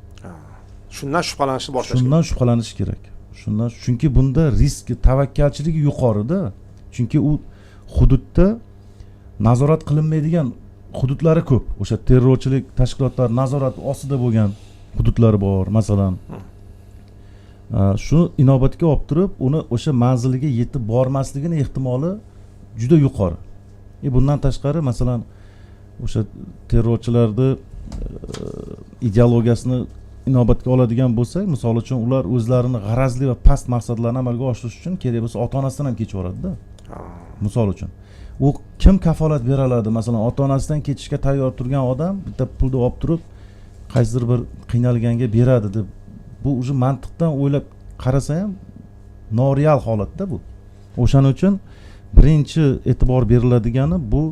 Shundan shubhalanishni boshlash kerak. Shundan shubhalanish kerak. Chunki bunda risk, tavakkalchiligi yuqorida. Chunki u hududda nazorat qilinmaydigan hududlari ko'p. O'sha terrorchilik tashkilotlari nazorat ostida bo'lgan hududlari bor masalan. Shu inobatga olib turib, uni o'sha manziliga yetib bormasligini ehtimoli juda yuqori. Bundan tashqari masalan o'sha terrorchilarni ideologiyasini inobatga oladigan bo'lsak, misol uchun ular o'zlarini g'arazli va past maqsadlarni amalga oshirish uchun kerak bo'lsa ota-onasidan ham kechib yuboradi-da. Misol uchun u kim kafolat bera oladi? Masalan, ota-onasidan kechishga tayyor turgan odam bitta pulni olib turib qaysidir bir qiynalganga beradi deb, bu o'sha mantiqdan o'ylab qarasa ham noreal holatda bu. O'shaning uchun birinchi e'tibor beriladigani bu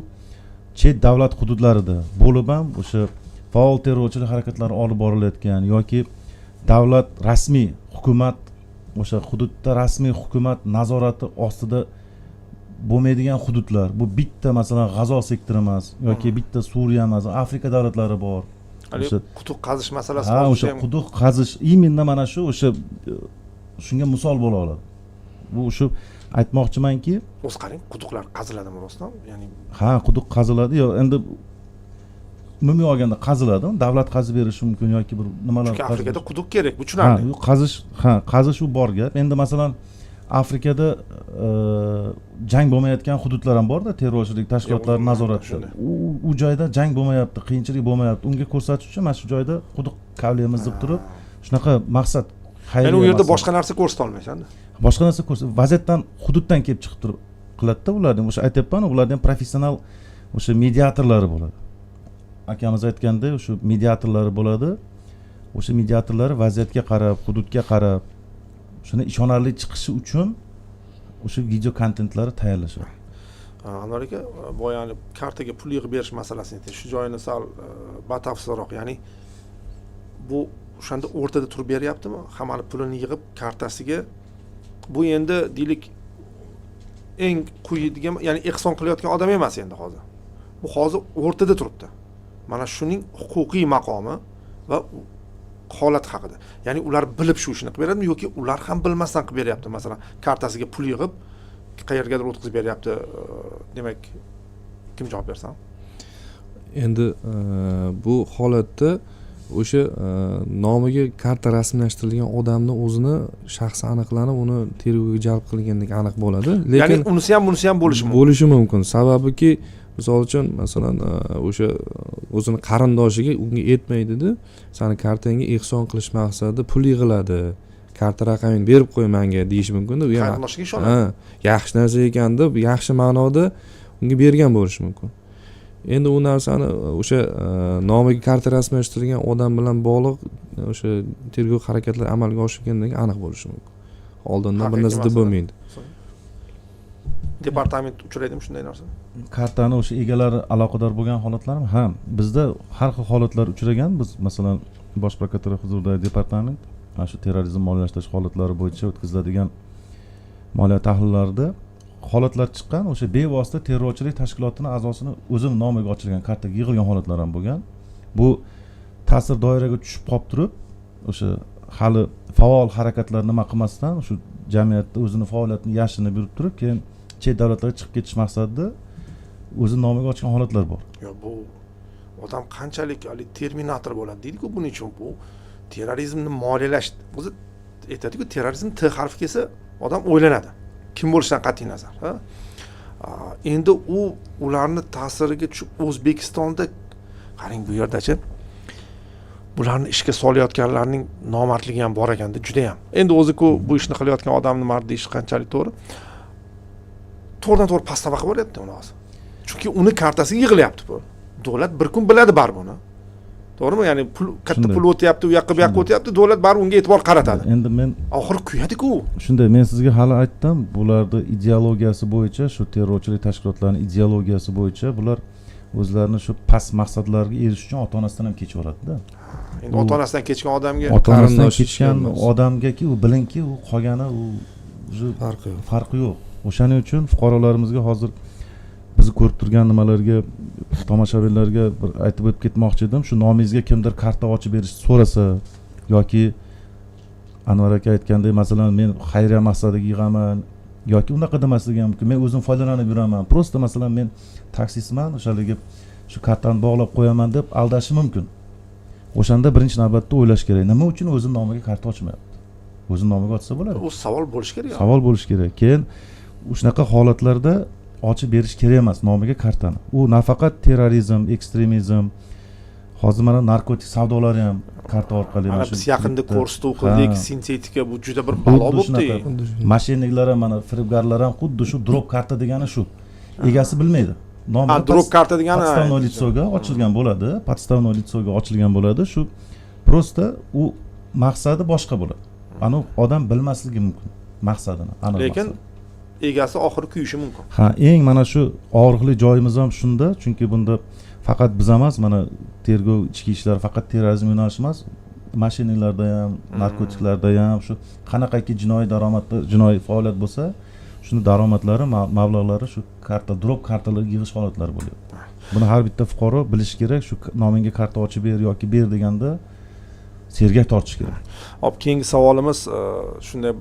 chet davlat hududlarida bo'lib ham o'sha faol terrorchilik harakatlari olib borilayotgan yoki davlat rasmiy hukumat o'sha hududda rasmiy hukumat nazorati ostida bo'lmaydigan hududlar. Bu bitta masalan G'azo sektori emas yoki bitta Suriya emas, Afrika davlatlari bor. O'sha quduq qazish masalasi bor. O'sha quduq qazish imенно mana shu o'sha shunga misol bo'la oladi. Bu shu aytmoqchimanki, o'zi qarang, quduqlar qaziladimi rostdan? Ya'ni quduq qaziladi yo endi umumiy olganda qaziladi, davlat qazib berishi mumkin yoki bir nimalar. Chunki Afrikada quduq kerak, bu tushunarli. Qazish u bor gap. Endi masalan Afrikada jang bo'lmayotgan hududlar ham bor-da, terrorchilik tashkilotlari nazoratida. U joyda jang bo'lmayapti, qiyinchilik bo'lmayapti. Unga ko'rsatish uchun mana shu joyda quduq kavlaymiz deb turib, shunaqa maqsad ya'ni u yerda boshqa narsa ko'rsata olmaysan-da. Boshqa narsa vaziyatdan, hududdan kelib chiqib turib qiladi-da ularning. O'sha aytyapman, ularning professional o'sha mediatorlari bo'ladi. Akamiz aytgandek, o'sha mediatorlari bo'ladi. O'sha mediatorlar vaziyatga qarab, hududga qarab, shuni ishonarli chiqishi uchun o'sha video kontentlari tayyorlashadi. Anvar aka, boyani kartaga pul yig'ib berish masalasini aytdi. Shu joyini sal batafsilroq, ya'ni bu o'shanda o'rtada turib beryaptimi? Hammani pulini yig'ib kartasiga, bu endi deylik eng quyiydigan, ya'ni ehson qilayotgan odam emas endi hozir. Bu hozir o'rtada turibdi. Mana shuning huquqiy maqomi va holat haqida. Ya'ni ular bilib shu ishni qilib beradimi yoki ular ham bilmasdan qilib beryapti? Masalan, kartasiga pul yig'ib qayergadir o'tkazib beryapti. Demak, kim javob bersa? Endi bu holatda o'sha nomiga karta rasmiylashtirilgan odamning o'zini shaxsi aniqlanib, uni tergovga jalb qilgandek aniq bo'ladi. Lekin ya'ni unisi ham bunisi ham bo'lishi mumkin. Bo'lishi mumkin. Sababiki misol uchun masalan o'sha o'zini qarindoshiga unga aytmaydi-da, sani kartangga ehson qilish maqsadida pul yig'iladi, karta raqamingni berib qo'y menga deyish mumkin-da. U ham qarindoshiga ishonadi. Yaxshi narsa ekan deb, yaxshi ma'noda unga bergan bo'lishi mumkin. Endi u narsani o'sha nomiga karta rasmiylashtirilgan odam bilan bog'liq o'sha tergov harakatlari amalga oshirgandagi aniq bo'lishi mumkin. Oldindan bir narsa deb bo'lmaydi. Departament uchraydimi shunday narsa? Kartani o'sha egalari aloqador bo'lgan holatlarmi? Ha, bizda har xil holatlar uchragan. Biz masalan Bosh prokuratura huzuridagi departament mana shu terrorizm moliyalashtirish holatlari bo'yicha o'tkaziladigan moliya tahlillarida holatlar chiqqan. O'sha bevosita terrorchilik tashkilotining a'zosini o'zini nomiga ochilgan kartaga yig'ilgan holatlar ham bo'lgan. Bu ta'sir doiraga tushib qolib turib, o'sha hali faol harakatlar nima qilmasdan shu jamiyatda o'zini faoliyatini yashirinib yurib turib, keyin chet davlatlarga chiqib ketish maqsadida o'zini nomiga ochgan holatlar bor. Yo, bu odam qanchalik terminator bo'ladi deydi-ku, buning uchun bu terrorizmni moliyalash, o'zi aytadi-ku, terrorizm T harfi kelsa odam o'ylanadi. Kim bo'lishidan qat'iy nazar, ha? Endi ularni ta'siriga tushib O'zbekistonda qarang, bu yerdachi bularni ishga solayotganlarning nomardligi ham bor ekanda, juda ham. Endi o'zi-ku bu ishni qilayotgan odamni mard deyish qanchalik to'g'ri? To'g'ridan-to'g'ri pastava qilib boryapti uni hozir. Chunki uni kartasiga yig'ilyapti bu. Davlat bir kun biladi bar buni. To'g'rimi? Ya'ni pul, katta pul o'tyapti, u yoqqa bu yoqqa o'tyapti, davlat bar unga e'tibor qaratadi. Endi men oxiri kuyadi-ku. Shunday, men sizga hali aytdim, bularning ideologiyasi bo'yicha, shu terrorchilik tashkilotlarining ideologiyasi bo'yicha bular o'zlarini shu past maqsadlarga erishish uchun ota-onasidan ham kechib yuboradi-da. Endi ota-onasidan kechgan odamga, ota-onasidan kechgan odamgaki, u bilingki, u qolgani u farqi yo'q. O'shaning uchun fuqarolarimizga hozir bizni ko'rib turgan nimalarga, tomoshabinlarga bir aytib o'tib ketmoqchi edim. Shu nomingizga kimdir karta ochib berish so'rasa yoki Anvar aka aytgandek, masalan, men xayriya maqsadiga yig'aman yoki unaqa demasligi mumkin. Men o'zim foydalanib yuraman. Prosta masalan, men taksisman, o'shalarga shu kartani bog'lab qo'yaman deb aldashi mumkin. o'shanda birinchi navbatda o'ylash kerak, nima uchun o'zini nomiga karta ochmayapti? O'zini nomiga ochsa bo'ladi. U savol bo'lishi kerak. Savol bo'lishi kerak. Keyin shunaqa holatlarda ochib berish kerak emas nomiga kartani. U nafaqat terrorizm, ekstremizm, hozir mana narkotik savdolari ham karta orqali mana biz yaqinda ko'rsatuv qildik, sintetika bu juda bir balo bo'ldi. Mashinniklar ham mana firibgarlar ham xuddi shu drop karta degani shu. Egasi bilmaydi. Drop karta degani podstavnoy litsoga ochilgan bo'ladi. Podstavnoy litsoga ochilgan bo'ladi. Shu prosta u maqsadi boshqa bo'ladi. Ani odam bilmasligi mumkin maqsadini. Lekin egasi oxiri kuyishi mumkin. Ha, eng mana shu og'riqli joyimiz ham shunda, chunki bunda faqat biz emas, mana tergov ichki ishlar faqat terrorizm yo'nalishi emas, mashinalarda ham, narkotiklarda ham shu qanaqaki jinoiy daromadlar, jinoiy faoliyat bo'lsa, shuni daromadlari, mablag'lari shu karta, drop kartalarga yig'ish holatlari bo'lyapti. Buni har bitta fuqaro bilishi kerak, shu nomingga karta ochib ber yoki ber deganda sergak tortish kerak. Hop, keyingi savolimiz shunday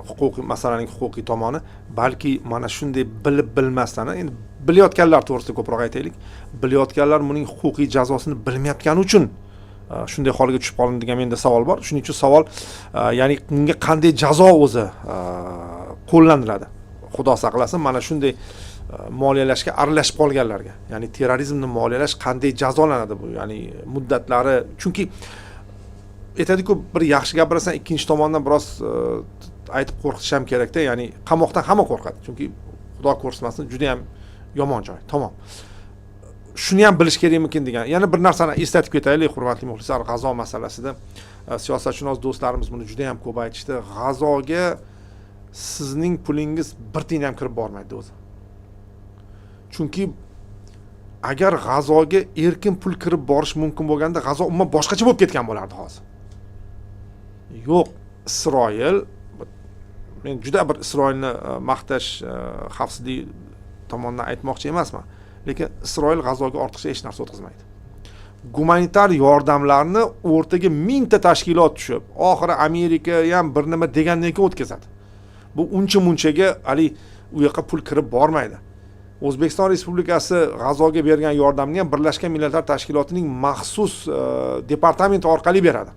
huquqiy masalaning huquqiy tomoni, balki mana shunday bilib bilmasdan, endi bilayotganlar to'g'risida ko'proq aytaylik. Bilayotganlar buning huquqiy jazosini bilmayotgani uchun shunday holga tushib qolindi degan menda savol bor. Shuning uchun savol, ya'ni bunga qanday jazo o'zi qo'llaniladi? Xudo saqlasin, mana shunday moliyalashga aralashib qolganlarga, ya'ni terrorizmni moliyalash qanday jazolanadi bu? Ya'ni muddatlari, chunki aytadi-ku, bir yaxshi gapirasan, ikkinchi tomondan biroz aytib qo'rqitish ham kerakda, ya'ni qamoqdan hamma qo'rqadi. Chunki Xudo ko'rsatmasin, juda ham yomon joy. Tamom. Shuni ham bilish kerakmikin degan. Yana bir narsani eslatib ketaylik, hurmatli muxlislar, G'azo masalasida siyosatshunos do'stlarimiz buni juda ham ko'p aytishdi. G'azoga sizning pulingiz bir tiyin ham kirib bormaydi o'zi. Chunki agar G'azoga erkin pul kirib borish mumkin bo'lganda, G'azo umuman boshqacha bo'lib ketgan bo'lardi hozir. Yo'q, Isroil, men juda bir Isroilni maqtash, xavfsizlik tomonidan aytmoqchi emasman, lekin Isroil G'azoga ortiqcha hech narsa o'tkazmaydi. Gumanitar yordamlarni o'rtaga 1000 ta tashkilot tushib, oxiri Amerika ham bir nima degandan keyin o'tkazadi. Bu uncha-munchaga hali u yoqqa pul kirib bormaydi. O'zbekiston Respublikasi G'azoga bergan yordamni ham Birlashgan Millatlar Tashkilotining maxsus departamenti orqali beradi.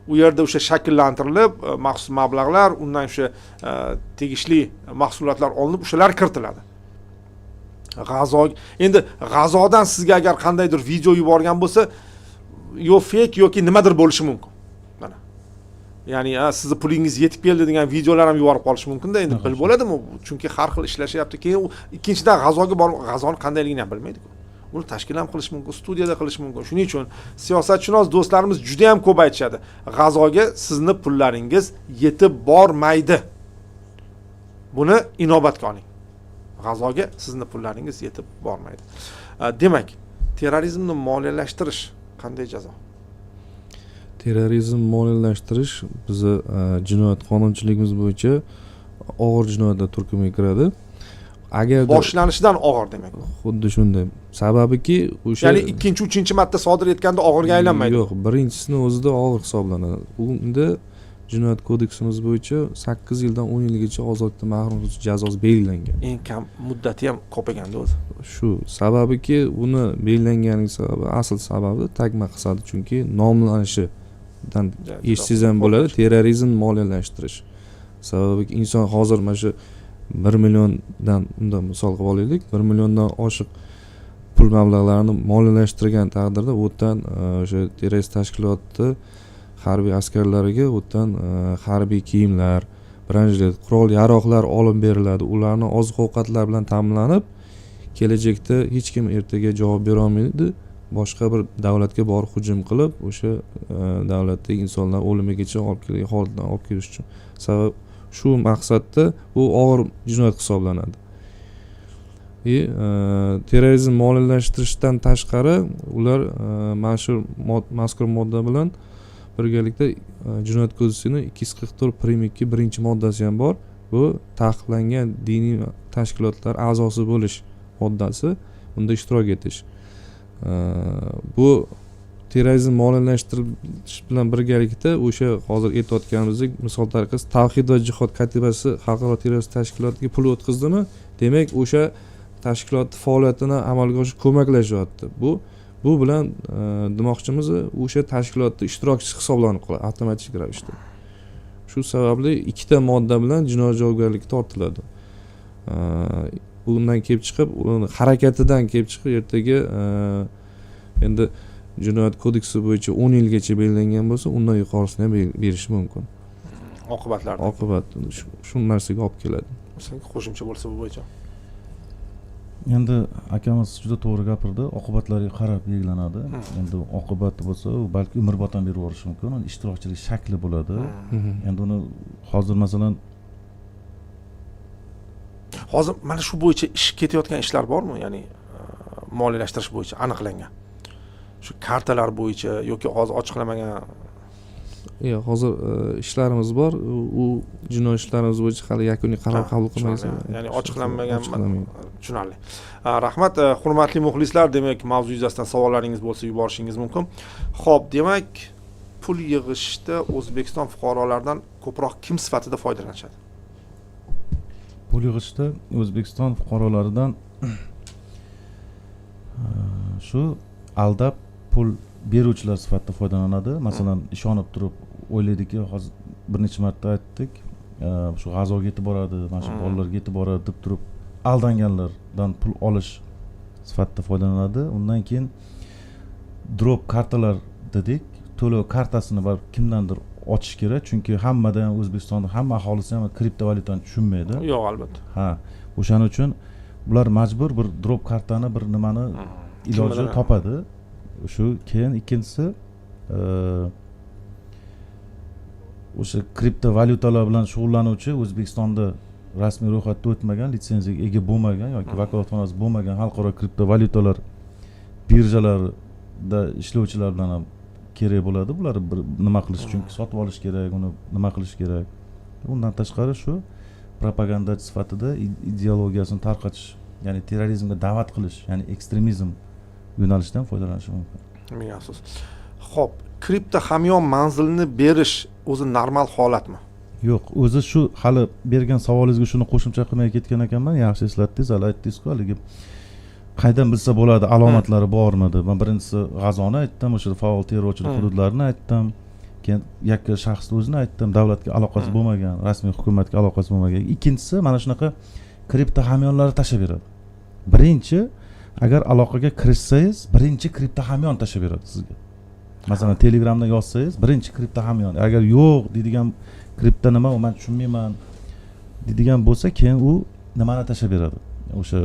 U yerda o'sha shakllantirilib, maxsus mablag'lar, undan o'sha tegishli mahsulotlar olinib, o'shalar kiritiladi. Endi G'azodan sizga agar qandaydir video yuborgan bo'lsa, yo fake yoki nimadir bo'lishi mumkin. Mana. Ya'ni sizni pulingiz yetib keldi degan videolar ham yuborib qolish mumkin-da, endi bilib bo'ladimi? Chunki har xil ishlashyapti. Keyin ikkinchidan G'azoga borib, G'azoni qandayligini ham bilmaydi-ku. Uni tashkil ham qilish mumkin, studiyada qilish mumkin. Shuning uchun siyosatshunos do'stlarimiz juda ham ko'p aytishadi. G'azoga sizni pullaringiz yetib bormaydi. Buni inobatga oling. G'azoga sizni pullaringiz yetib bormaydi. Demak, terrorizmni moliyalashtirish qanday jazo? Terrorizm moliyalashtirish bizni jinoyat qonunchiligimiz bo'yicha og'ir jinoyatlar turkumiga kiradi. Agar boshlanishidan og'ir demak. Xuddi shunday. Sababiki o'sha, ya'ni ikkinchi, uchinchi marta sodir etganda og'irga aylanmaydi. Yo'q, birinchisini o'zida og'ir hisoblanadi. Unda jinoyat kodeksimiz bo'yicha 8 yildan 10 yilgacha ozodlikdan mahrum qilish jazosi belgilangan. Eng kam muddati ham ko'p ekanda o'zi. Shu sababiki buni belgilanganining sababi, asl sababi tag maqsadi, chunki nomlanishidan eshitsangiz ham bo'ladi, terrorizm moliyalashtirish. Sababi inson hozir mana shu 1 milliondan undan misol qilib olaylik, 1 milliondan oshiq pul mablag'larini moliyalashtirgan taqdirda o'tdan o'sha terrorist tashkilotni harbiy askarlariga o'tdan harbiy kiyimlar, branjlet, qurol yaroqlar olib beriladi. Ularni oziq-ovqatlar bilan ta'minlanib, kelajakda hech kim ertaga javob bera olmaydi. Boshqa bir davlatga borib hujum qilib, o'sha davlatdagi insonlar o'limigacha olib kelgan holatdan olib kelish uchun. Sabab shu maqsadda bu og'ir jinoyat hisoblanadi. Terrorizm moliyalashtirishdan tashqari ular mazkur modda bilan birgalikda jinoyat kodeksining 244 prim 2 birinchi moddasi ham bor. Bu taqiqlangan diniy tashkilotlar a'zosi bo'lish moddasi, unda ishtirok etish. Bu terrorizm moliyalashtirish bilan birgalikda o'sha hozir aytayotganimizdek, misol tariqasida Tavhid va jihod katibasi xalqaro terrorist tashkilotiga pul o'tkazdimi, demak o'sha tashkilot faoliyatini amalga oshirishga ko'maklashyapti. Bu Bu bilan demoqchimiz o'sha tashkilotda ishtirokchisi hisoblanib qoladi avtomatik ravishda. Shu sababli ikkita modda bilan jinoiy javobgarlikka tortiladi. Bundan kelib chiqib, harakatidan kelib chiqib ertaga endi Jinoyat kodeksi bo'yicha 10 yilgacha belgilangan bo'lsa, undan yuqorisini ham berishi mumkin. Oqibatlar. Oqibat shu narsaga olib keladi. Sizga qo'shimcha bo'lsa bu bo'yicha. Endi akamiz juda to'g'ri gapirdi. Oqibatlarga qarab belgilanadi. Endi oqibati bo'lsa, u balki umrbod ham berib yuborishi mumkin. Uni ishtirokchilik shakli bo'ladi. Endi uni hozir masalan hozir mana shu bo'yicha ish ketayotgan ishlar bormi? Ya'ni moliyalashtirish bo'yicha aniqlangan. Shu kartalar bo'yicha yoki hozir ochiqlamagan. Yo'q, hozir ishlarimiz bor. U jinoiy ishlarimiz bo'yicha hali yakuniy qaror qabul qilmagan. Ya'ni ochiqlanmagan. Tushunarli. Rahmat, hurmatli muxlislar, demak, mavzu yuzasidan savollaringiz bo'lsa yuborishingiz mumkin. Xo'p, demak, pul yig'ishda O'zbekiston fuqarolaridan ko'proq kim sifatida foydalanishadi? Pul yig'ishda O'zbekiston fuqarolaridan shu aldab pul beruvchilar sifatida foydalanadi. Masalan, ishonib turib o'ylaydiki, hozir bir necha marta aytdik, shu g'azoga yetib boradi, mana shu bolalarga yetib boradi deb turib aldanganlardan pul olish sifatida foydalanadi. Undan keyin drop kartalar dedik. To'lov kartasini bir kimdandir ochish kerak, chunki hammada ham O'zbekistonda hamma aholisi ham kriptovalyutani tushunmaydi. Yo'q, albatta. Ha, o'shaning uchun ular majbur bir drop kartani, bir nimani iloji topadi. Shu keyin ikkinchisi o'sha kriptovalyutalar bilan shug'ullanuvchi O'zbekistonda rasmiy ro'yxatda o'tmagan, litsenziyaga ega bo'lmagan yoki vakolatxonasi bo'lmagan xalqaro kriptovalyutalar birjalarida ishlovchilar bilan ham kerak bo'ladi. Bular bir nima qilish uchun sotib olish kerak, uni nima qilish kerak. Undan tashqari shu propagandachi sifatida ideologiyasini tarqatish, ya'ni terrorizmga da'vat qilish, ya'ni ekstremizm yo'nalishidan foydalanishi mumkin. Ming afsus. Xo'p, kripto hamyon manzilni berish o'zi normal holatmi? Yo'q, o'zi shu hali bergan savolingizga shuni qo'shimcha qilmay ketgan ekanman. Yaxshi eslatdingiz, hali aytdingiz-ku, haligi qaydan bilsa bo'ladi, alomatlari bormi deb. Men birinchisi g'azoni aytdim, o'sha faol terrorchilik hududlarini aytdim. Keyin yakka shaxsni o'zini aytdim, davlatga aloqasi bo'lmagan, rasmiy hukumatga aloqasi bo'lmagan. Ikkinchisi mana shunaqa kripto hamyonlarni tashab beradi. Birinchi, agar aloqaga kirishsangiz, birinchi kripto hamyon tashab beradi sizga. Masalan, Telegramdan yozsangiz, birinchi kripto hamyon. Agar yo'q deydigan kripto nima, men tushunmayman deydigan bo'lsa, keyin u nimani tashab beradi? O'sha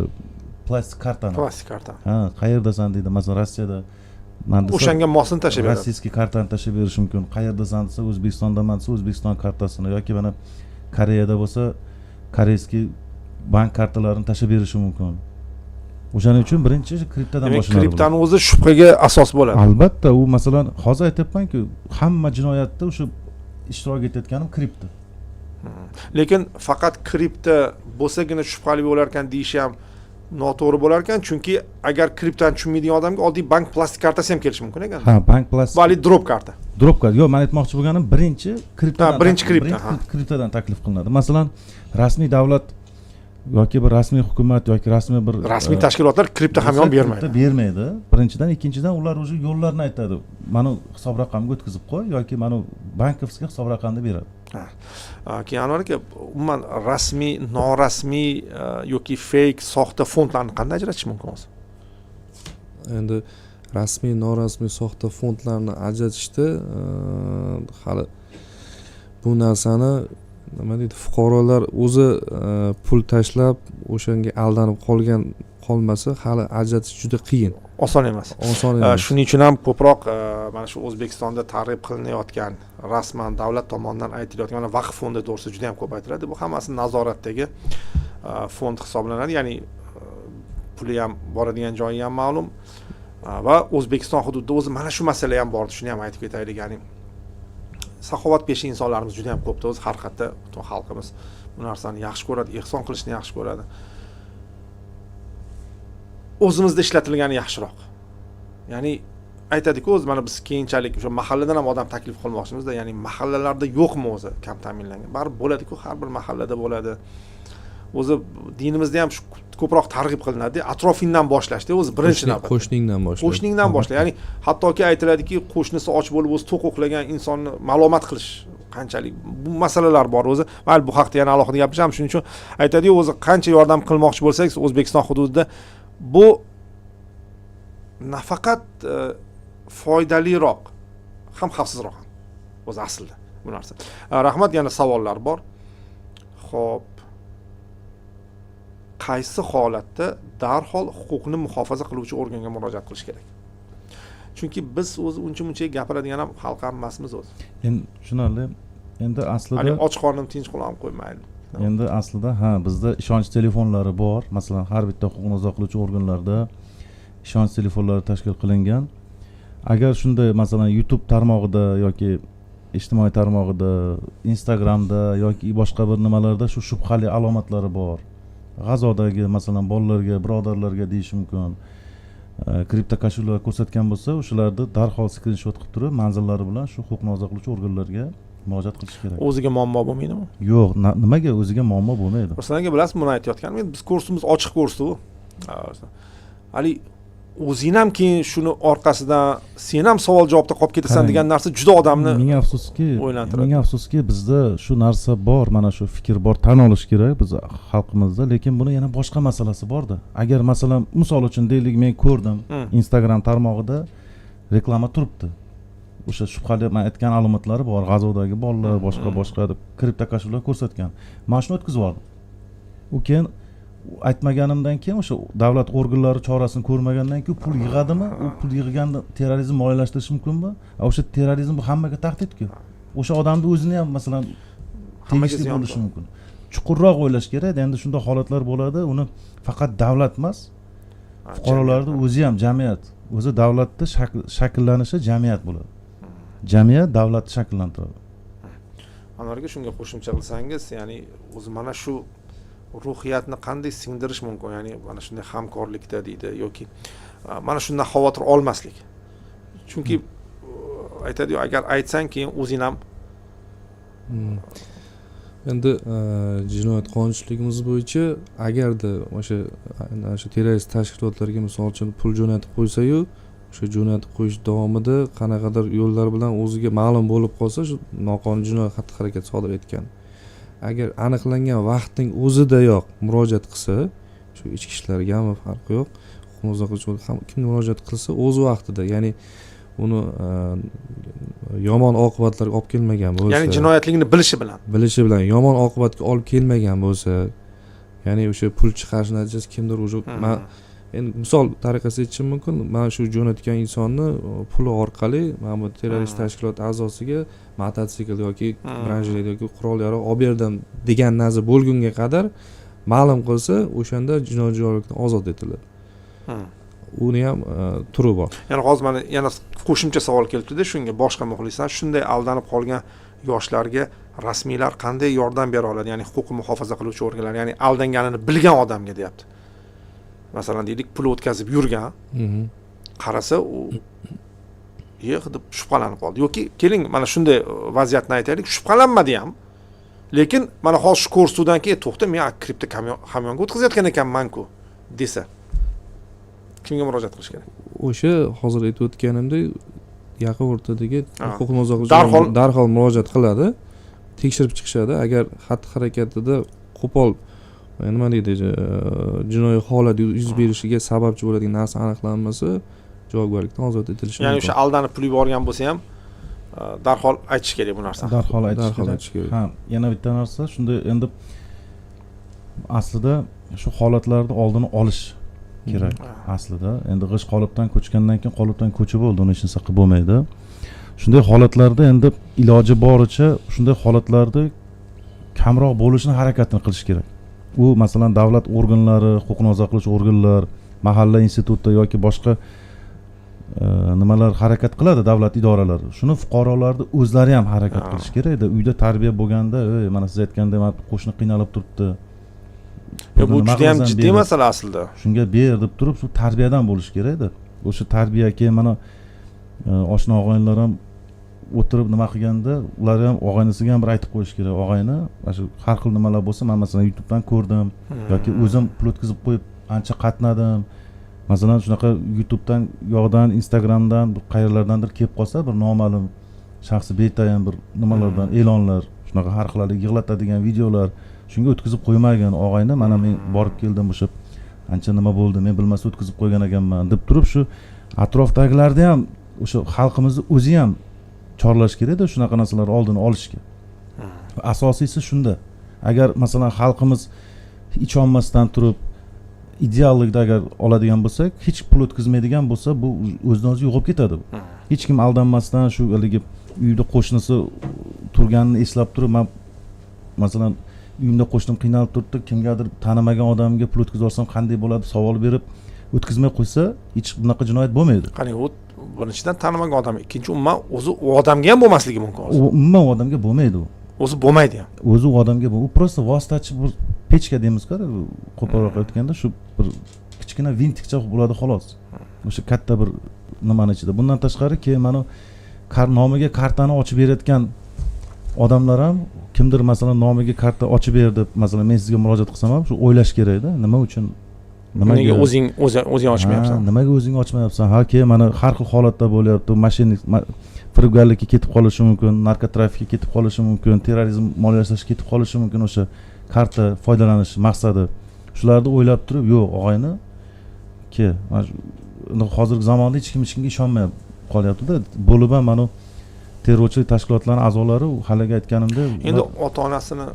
plastik kartani. Plastik karta. Ha, qayerdasan deydi. Masalan, Rossiyada o'shanga mosini tashab beradi. Rossiyskiy kartani tashab berish mumkin. Qayerdasan desa, O'zbekistondaman desa, O'zbekiston kartasini yoki mana Koreyada bo'lsa, koreyskiy bank kartalarini tashab berishi mumkin. O'shaning uchun birinchi kriptodan boshlanadi. Kriptoning o'zi shubhaga asos bo'ladi. Albatta, u masalan, hozir aytayapman-ku, hamma jinoyatda o'sha ishtirok etayotganim kripto. Lekin faqat kripto bo'lsagina shubhali bo'lar ekan deyish ham noto'g'ri bo'lar ekan, chunki agar kriptoni tushunmaydigan odamga oddiy bank plastik kartasi ham kelishi mumkin ekan. Ha, bank plastik. Vali drop karta. Drop karta. Yo'q, men aytmoqchi bo'lganim birinchi kriptodan. Birinchi kripto. Kriptodan taklif qilinadi. Masalan, rasmiy davlat yoki bir rasmiy hukumat yoki rasmiy bir rasmiy tashkilotlar kripto hamyon bermaydi. Kripto bermaydi. Birinchidan, ikkinchidan ular o'sha yo'llarni aytadi. Mana hisob raqamga o'tkazib qo'y yoki mana bankovskiy hisob raqamni beradi. Keyin Anvar aka, umuman rasmiy, norasmiy yoki fake, soxta fondlarni qanday ajratish mumkin o'zi? Endi rasmiy, norasmiy, soxta fondlarni ajratishda hali bu narsani nima deydi, fuqarolar o'zi pul tashlab o'shanga aldanib qolmasa hali ajratish juda qiyin. Oson emas. Oson emas. Shuning uchun ham ko'proq mana shu O'zbekistonda targ'ib qilinayotgan, rasman davlat tomonidan aytilayotgan vaqf fondi to'g'risida juda ham ko'p aytiladi. Bu hammasi nazoratdagi fond hisoblanadi. Ya'ni puli ham boradigan joyi ham ma'lum va O'zbekiston hududida o'zi mana shu masala ham bor. Shuni ham aytib ketaylik. Ya'ni saxovatpeshi insonlarimiz juda ham ko'pda, o'zi har qayerda butun xalqimiz bu narsani yaxshi ko'radi, ehson qilishni yaxshi ko'radi. O'zimizda ishlatilgani yaxshiroq. Ya'ni aytadiku, o'zi mana biz keyinchalik o'sha mahalladan ham odam taklif qilmoqchimizda, ya'ni mahallalarda yo'qmi o'zi kam ta'minlangan? Baribir bo'ladi-ku, har bir mahallada bo'ladi. o'zi dinimizda ham shu ko'proq targ'ib qilinadi, atrofingdan boshlashda o'zi birinchi navbatda. Qo'shningdan boshla. Qo'shningdan boshla. Ya'ni hattoki aytiladiki, qo'shnisi och bo'lib o'zi to'q uxlagan insonni malomat qilish qanchalik bu masalalar bor o'zi. Mayli bu haqda yana alohida gapiramiz. Shuning uchun aytadi-yu, o'zi qancha yordam qilmoqchi bo'lsangiz O'zbekiston hududida bu nafaqat foydaliroq, ham xavfsizroq ham o'zi aslida bu narsa. Rahmat, yana savollar bor. Xo'p. Qaysi holatda darhol huquqni muhofaza qiluvchi organga murojaat qilish kerak? Chunki biz o'zi uncha-muncha gapiradigan ham xalq ham emasmiz o'zi. Endi tushunarli. Endi aslida och qornim tinch qo'yib qo'ymaydi. Endi aslida bizda ishonch telefonlari bor. Masalan, har bitta huquqni muhofaza qiluvchi organlarda ishonch telefonlari tashkil qilingan. Agar shunday, masalan, YouTube tarmog'ida yoki ijtimoiy tarmog'ida, Instagramda yoki boshqa bir nimalarda shu shubhali alomatlari bor. G'azodagi, masalan, bolalarga, birodarlarga deyish mumkin. Kripto kashuflar ko'rsatgan bo'lsa, o'shalarni darhol skrinshot qilib turib, manzillari bilan shu huquqni muhofaza qiluvchi organlarga murojaat qilish kerak. O'ziga muammo bo'lmaydimi? Yo'q, nimaga o'ziga muammo bo'lmaydi? Masalan, bilasizmi, buni aytayotganim, biz kursimiz ochiq kurs u. Hali o'zing ham keyin shuni orqasidan sen ham savol javobda qolib ketasan degan narsa juda odamni o'ylantiradi. Ming afsuski, bizda shu narsa bor, mana shu fikr bor, tan olish kerak biz xalqimizda, lekin buni yana boshqa masalasi bor-da. Agar masalan, misol uchun deylik, men ko'rdim, Instagram tarmog'ida reklama turibdi. O'sha shubhali men aytgan alomatlari bor, G'azodagi bolalar, boshqa deb kripto kashuflar ko'rsatgan. Men shuni o'tkazib oldim. U keyin aytmaganimdan keyin o'sha davlat organlari chorasini ko'rmagandan keyin pul yig'adimi? U pul yig'ganda terrorizm moliyalashtirish mumkinmi? O'sha terrorizm bu hammaga tahdid-ku. O'sha odamni o'zini ham masalan tegishli bo'lishi mumkin. Chuqurroq o'ylash kerak. Endi shunday holatlar bo'ladi. Uni faqat davlat emas, fuqarolarning o'zi ham, jamiyat, o'zi davlatda shakllanishi jamiyat bo'ladi. Jamiyat davlatni shakllantiradi. Anvarga shunga qo'shimcha qilsangiz, ya'ni o'zi mana shu ruhiyatni qanday singdirish mumkin? Ya'ni mana shunday hamkorlikda deydi yoki mana shundan xavotir olmaslik. Chunki aytadi-yu, agar aytsang keyin o'zing ham endi jinoyat qonunchiligimiz bo'yicha agarda o'sha terrorist tashkilotlarga misol uchun pul jo'natib qo'ysa-yu, o'sha jo'natib qo'yish davomida qanaqadir yo'llar bilan o'ziga ma'lum bo'lib qolsa, shu noqonuniy jinoyat xatti-harakat sodir etgan. Agar aniqlangan vaqtning o'zidayoq murojaat qilsa, shu ichki ishlargami farqi yo'q, huquqni muhofaza qiluvchi kim murojaat qilsa o'z vaqtida, ya'ni uni yomon oqibatlarga olib kelmagan bo'lsa, ya'ni jinoyatligini bilishi bilan yomon oqibatga olib kelmagan bo'lsa, ya'ni o'sha pul chiqarish natijasida kimdir o'sha endi misol tariqasida aytishim mumkin, mana shu jo'natgan insonni puli orqali mana bu terrorist tashkilot a'zosiga mototsikl yoki branjilet yoki qurol yarog' olib berdim degan narsa bo'lgunga qadar ma'lum qilsa, o'shanda jinoiy javobgarlikdan ozod etiladi. Uni ham turi bor. Ya'ni hozir mana yana qo'shimcha savol kelibdi-da, shunga boshqa muxlislar shunday aldanib qolgan yoshlarga rasmiylar qanday yordam bera oladi? Ya'ni huquqni muhofaza qiluvchi organlar, ya'ni aldanganini bilgan odamga deyapti. Masalan, deylik, pul o'tkazib yurgan, qarasa u yo'q deb shubhalanib qoldi. Yoki keling, mana shunday vaziyatni aytaylik, shubhalanmadi ham. Lekin mana hozir shu ko'rsatuvdan keyin to'xta, men kripto kamyonga o'tkazayotgan ekanman-ku desa, kimga murojaat qilish kerak? O'sha hozir aytib o'tganimdek, yaqin o'rtadagi huquqni muhofaza darhol murojaat qiladi, tekshirib chiqishadi. Agar xatti-harakatida qo'pol nima deydi, jinoiy holat yuz berishiga sababchi bo'ladigan narsa aniqlanmasa, javobgarlikdan ozod etilishi mumkin. Ya'ni o'sha aldanib pul yuborgan bo'lsa ham darhol aytish kerak bu narsani. Darhol aytish kerak. Ha, yana bitta narsa, shunda endi aslida shu holatlarni oldini olish kerak aslida. Endi g'ish qolipdan ko'chgandan keyin qolipdan ko'chib bo'ldi, uni hech narsa qilib bo'lmaydi. Shunday holatlarda endi iloji boricha shunday holatlarda kamroq bo'lishini harakatini qilish kerak. U masalan davlat organlari, huquqni muhofaza qiluvchi organlar, mahalla institutda yoki boshqa nimalar harakat qiladi, davlat idoralari. Shuni fuqarolarni o'zlari ham harakat qilish kerak-da. Uyda tarbiya bo'lganda, mana siz aytgandek, mana qo'shni qiynalib turibdi. Bu juda ham jiddiy masala aslida. Shunga ber deb turib, shu tarbiyadan bo'lish kerak-da. O'sha tarbiya keyin mana oshna og'aynilar ham o'tirib nima qilganda ular ham og'aynisiga ham bir aytib qo'yish kerak, og'ayni mana shu har xil nimalar bo'lsa man masalan YouTubedan ko'rdim yoki o'zim pul o'tkazib qo'yib ancha qatnadim. Masalan shunaqa YouTubedan yoqdan Instagramdan qayerlardandir kelib qolsa bir noma'lum shaxsi betayin bir nimalardan e'lonlar, shunaqa har xillarga yig'latadigan videolar, shunga o'tkazib qo'ymagan og'ayni mana men borib keldim o'sha ancha nima bo'ldi, men bilmasam o'tkazib qo'ygan ekanman deb turib shu atrofdagilarni ham o'sha xalqimizni o'zi ham chorlash kerak-da shunaqa narsalar oldini olishga. Asosiysi shunda. Agar masalan xalqimiz ishonmasdan turib ideallikda agar oladigan bo'lsak, hech pul o'tkazmaydigan bo'lsa, bu o'zidan o'zi yo'qolib ketadi. Hech kim aldanmasdan shu haligi uyda qo'shnisi turganini eslab turib, men masalan uyimda qo'shnim qiynalib turibdi, kimgadir tanimagan odamga pul o'tkazib olsam qanday bo'ladi savol berib o'tkazmay qo'ysa, hech bunaqa jinoyat bo'lmaydi. Qani u birinchidan tanimagan odam, ikkinchi umuman o'zi u odamga ham bo'lmasligi mumkin. Umuman odamga bo'lmaydi u. O'zi bo'lmaydi ham. O'zi u odamga u prosta vositachi bir pechka deymiz-ku, qo'polroq aytganda shu bir kichkina vintikcha bo'ladi xolos. O'sha katta bir nimani ichida. Bundan tashqari keyin mana nomiga kartani ochib berayotgan odamlar ham kimdir masalan nomiga karta ochib ber deb masalan men sizga murojaat qilsam ham shu o'ylash kerak-da, nima uchun nimaga o'zing ochmayapsan? Nimaga o'zing ochmayapsan? Ha, keyin mana har xil holatda bo'lyapti. Mashinik firibgarlikka ketib qolishi mumkin, narkotrafikka ketib qolishi mumkin, terrorizm moliyalashtirishga ketib qolishi mumkin o'sha karta foydalanish maqsadi. Shularni o'ylab turib, yo'q, og'ayni hozirgi zamonda hech kimga ishonmay qolyapti-da. Bo'lib ham mana terrorchilik tashkilotlarining a'zolari haligi aytganimda endi ota-onasini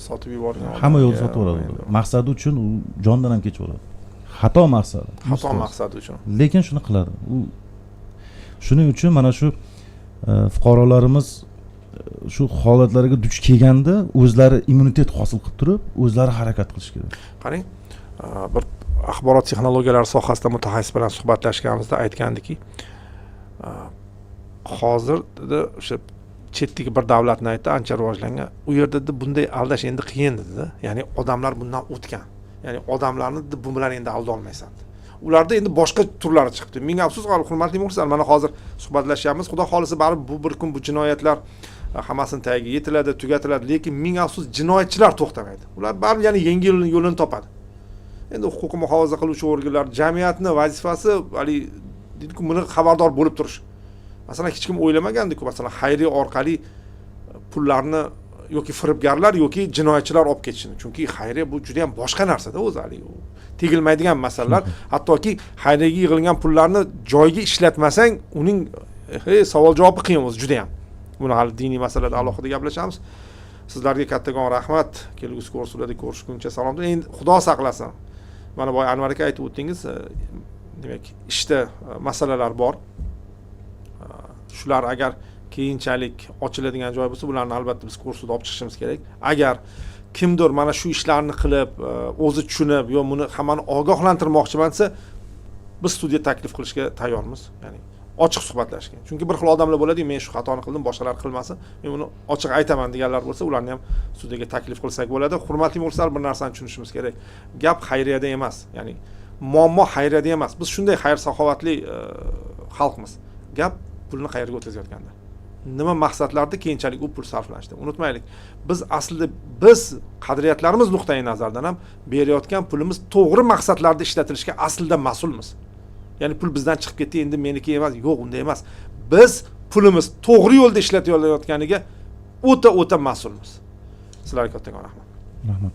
sotib yuborgan hamma yo'lni sotib yuboradi. Maqsadi uchun u jondan ham kechaveradi. Xato maqsadi. Xato maqsadi uchun. Lekin shuni qiladi. U shuning uchun mana shu fuqarolarimiz shu holatlarga duch kelganda o'zlari immunitet hosil qilib turib, o'zlari harakat qilish kerak. Qarang, bir axborot texnologiyalari sohasida mutaxassis bilan suhbatlashganimizda aytgandiki, hozirda o'sha chetdagi bir davlatni aytdi, ancha rivojlangan. U yerda bunday aldash endi qiyin dedi. Ya'ni odamlar bundan o'tgan. Ya'ni odamlarni bu bilan endi alda olmaysan. Ularda endi boshqa turlari chiqibdi. Ming afsus, hurmatli muxlislar, mana hozir suhbatlashyapmiz. Xudo xolisa baribir bu bir kun bu jinoyatlar hammasini tagiga yetiladi, tugatiladi, lekin ming afsus jinoyatchilar to'xtamaydi. Ular baribir yana yangi yo'lini topadi. Endi huquqni muhofaza qiluvchi organlar, jamiyatning vazifasi hali deydi-ku, buni xabardor bo'lib turish. Masalan, hech kim o'ylamagandik-ku, masalan, xayriya orqali pullarni yoki firibgarlar yoki jinoyatchilar olib ketishini. Chunki xayriya bu juda ham boshqa narsa-da o'zi, hali tegilmaydigan masalalar. Hattoki xayriyaga yig'ilgan pullarni joyiga ishlatmasang, uning savol-javobi qiyin o'zi juda ham. Buni hali diniy masalada alohida gaplashamiz. Sizlarga kattakon rahmat. Kelgusi kurslarda ko'rishguncha salom. Endi Xudo saqlasin. Mana boya Anvar aka aytib o'tdingiz, demak, ishda masalalar bor. Shular agar keyinchalik ochiladigan joy bo'lsa, bularni albatta biz kursda olib chiqishimiz kerak. Agar kimdir mana shu ishlarni qilib, o'zi tushunib, yo buni hammani ogohlantirmoqchiman desa, biz studiya taklif qilishga tayyormiz. Ya'ni ochiq suhbatlashga. Chunki bir xil odamlar bo'ladi, men shu xatoni qildim, boshqalar qilmasin, men buni ochiq aytaman deganlar bo'lsa, ularni ham studiyaga taklif qilsak bo'ladi. Hurmatli muxlislar, bir narsani tushunishimiz kerak. Gap xayriyada emas. Ya'ni muammo xayriyada emas. Biz shunday xayr saxovatli xalqmiz. Gap pulni qayerga o'tkazayotganda. Nima maqsadlarda keyinchalik u pul sarflanishdi. Unutmaylik. Biz aslida qadriyatlarimiz nuqtai nazardan ham berayotgan pulimiz to'g'ri maqsadlarda ishlatilishga aslida mas'ulmiz. Ya'ni pul bizdan chiqib ketdi, endi meniki emas. Yo'q, unday emas. Biz pulimiz to'g'ri yo'lda ishlatilayotganiga o'ta mas'ulmiz. Sizlarga kattakon rahmat. Rahmat.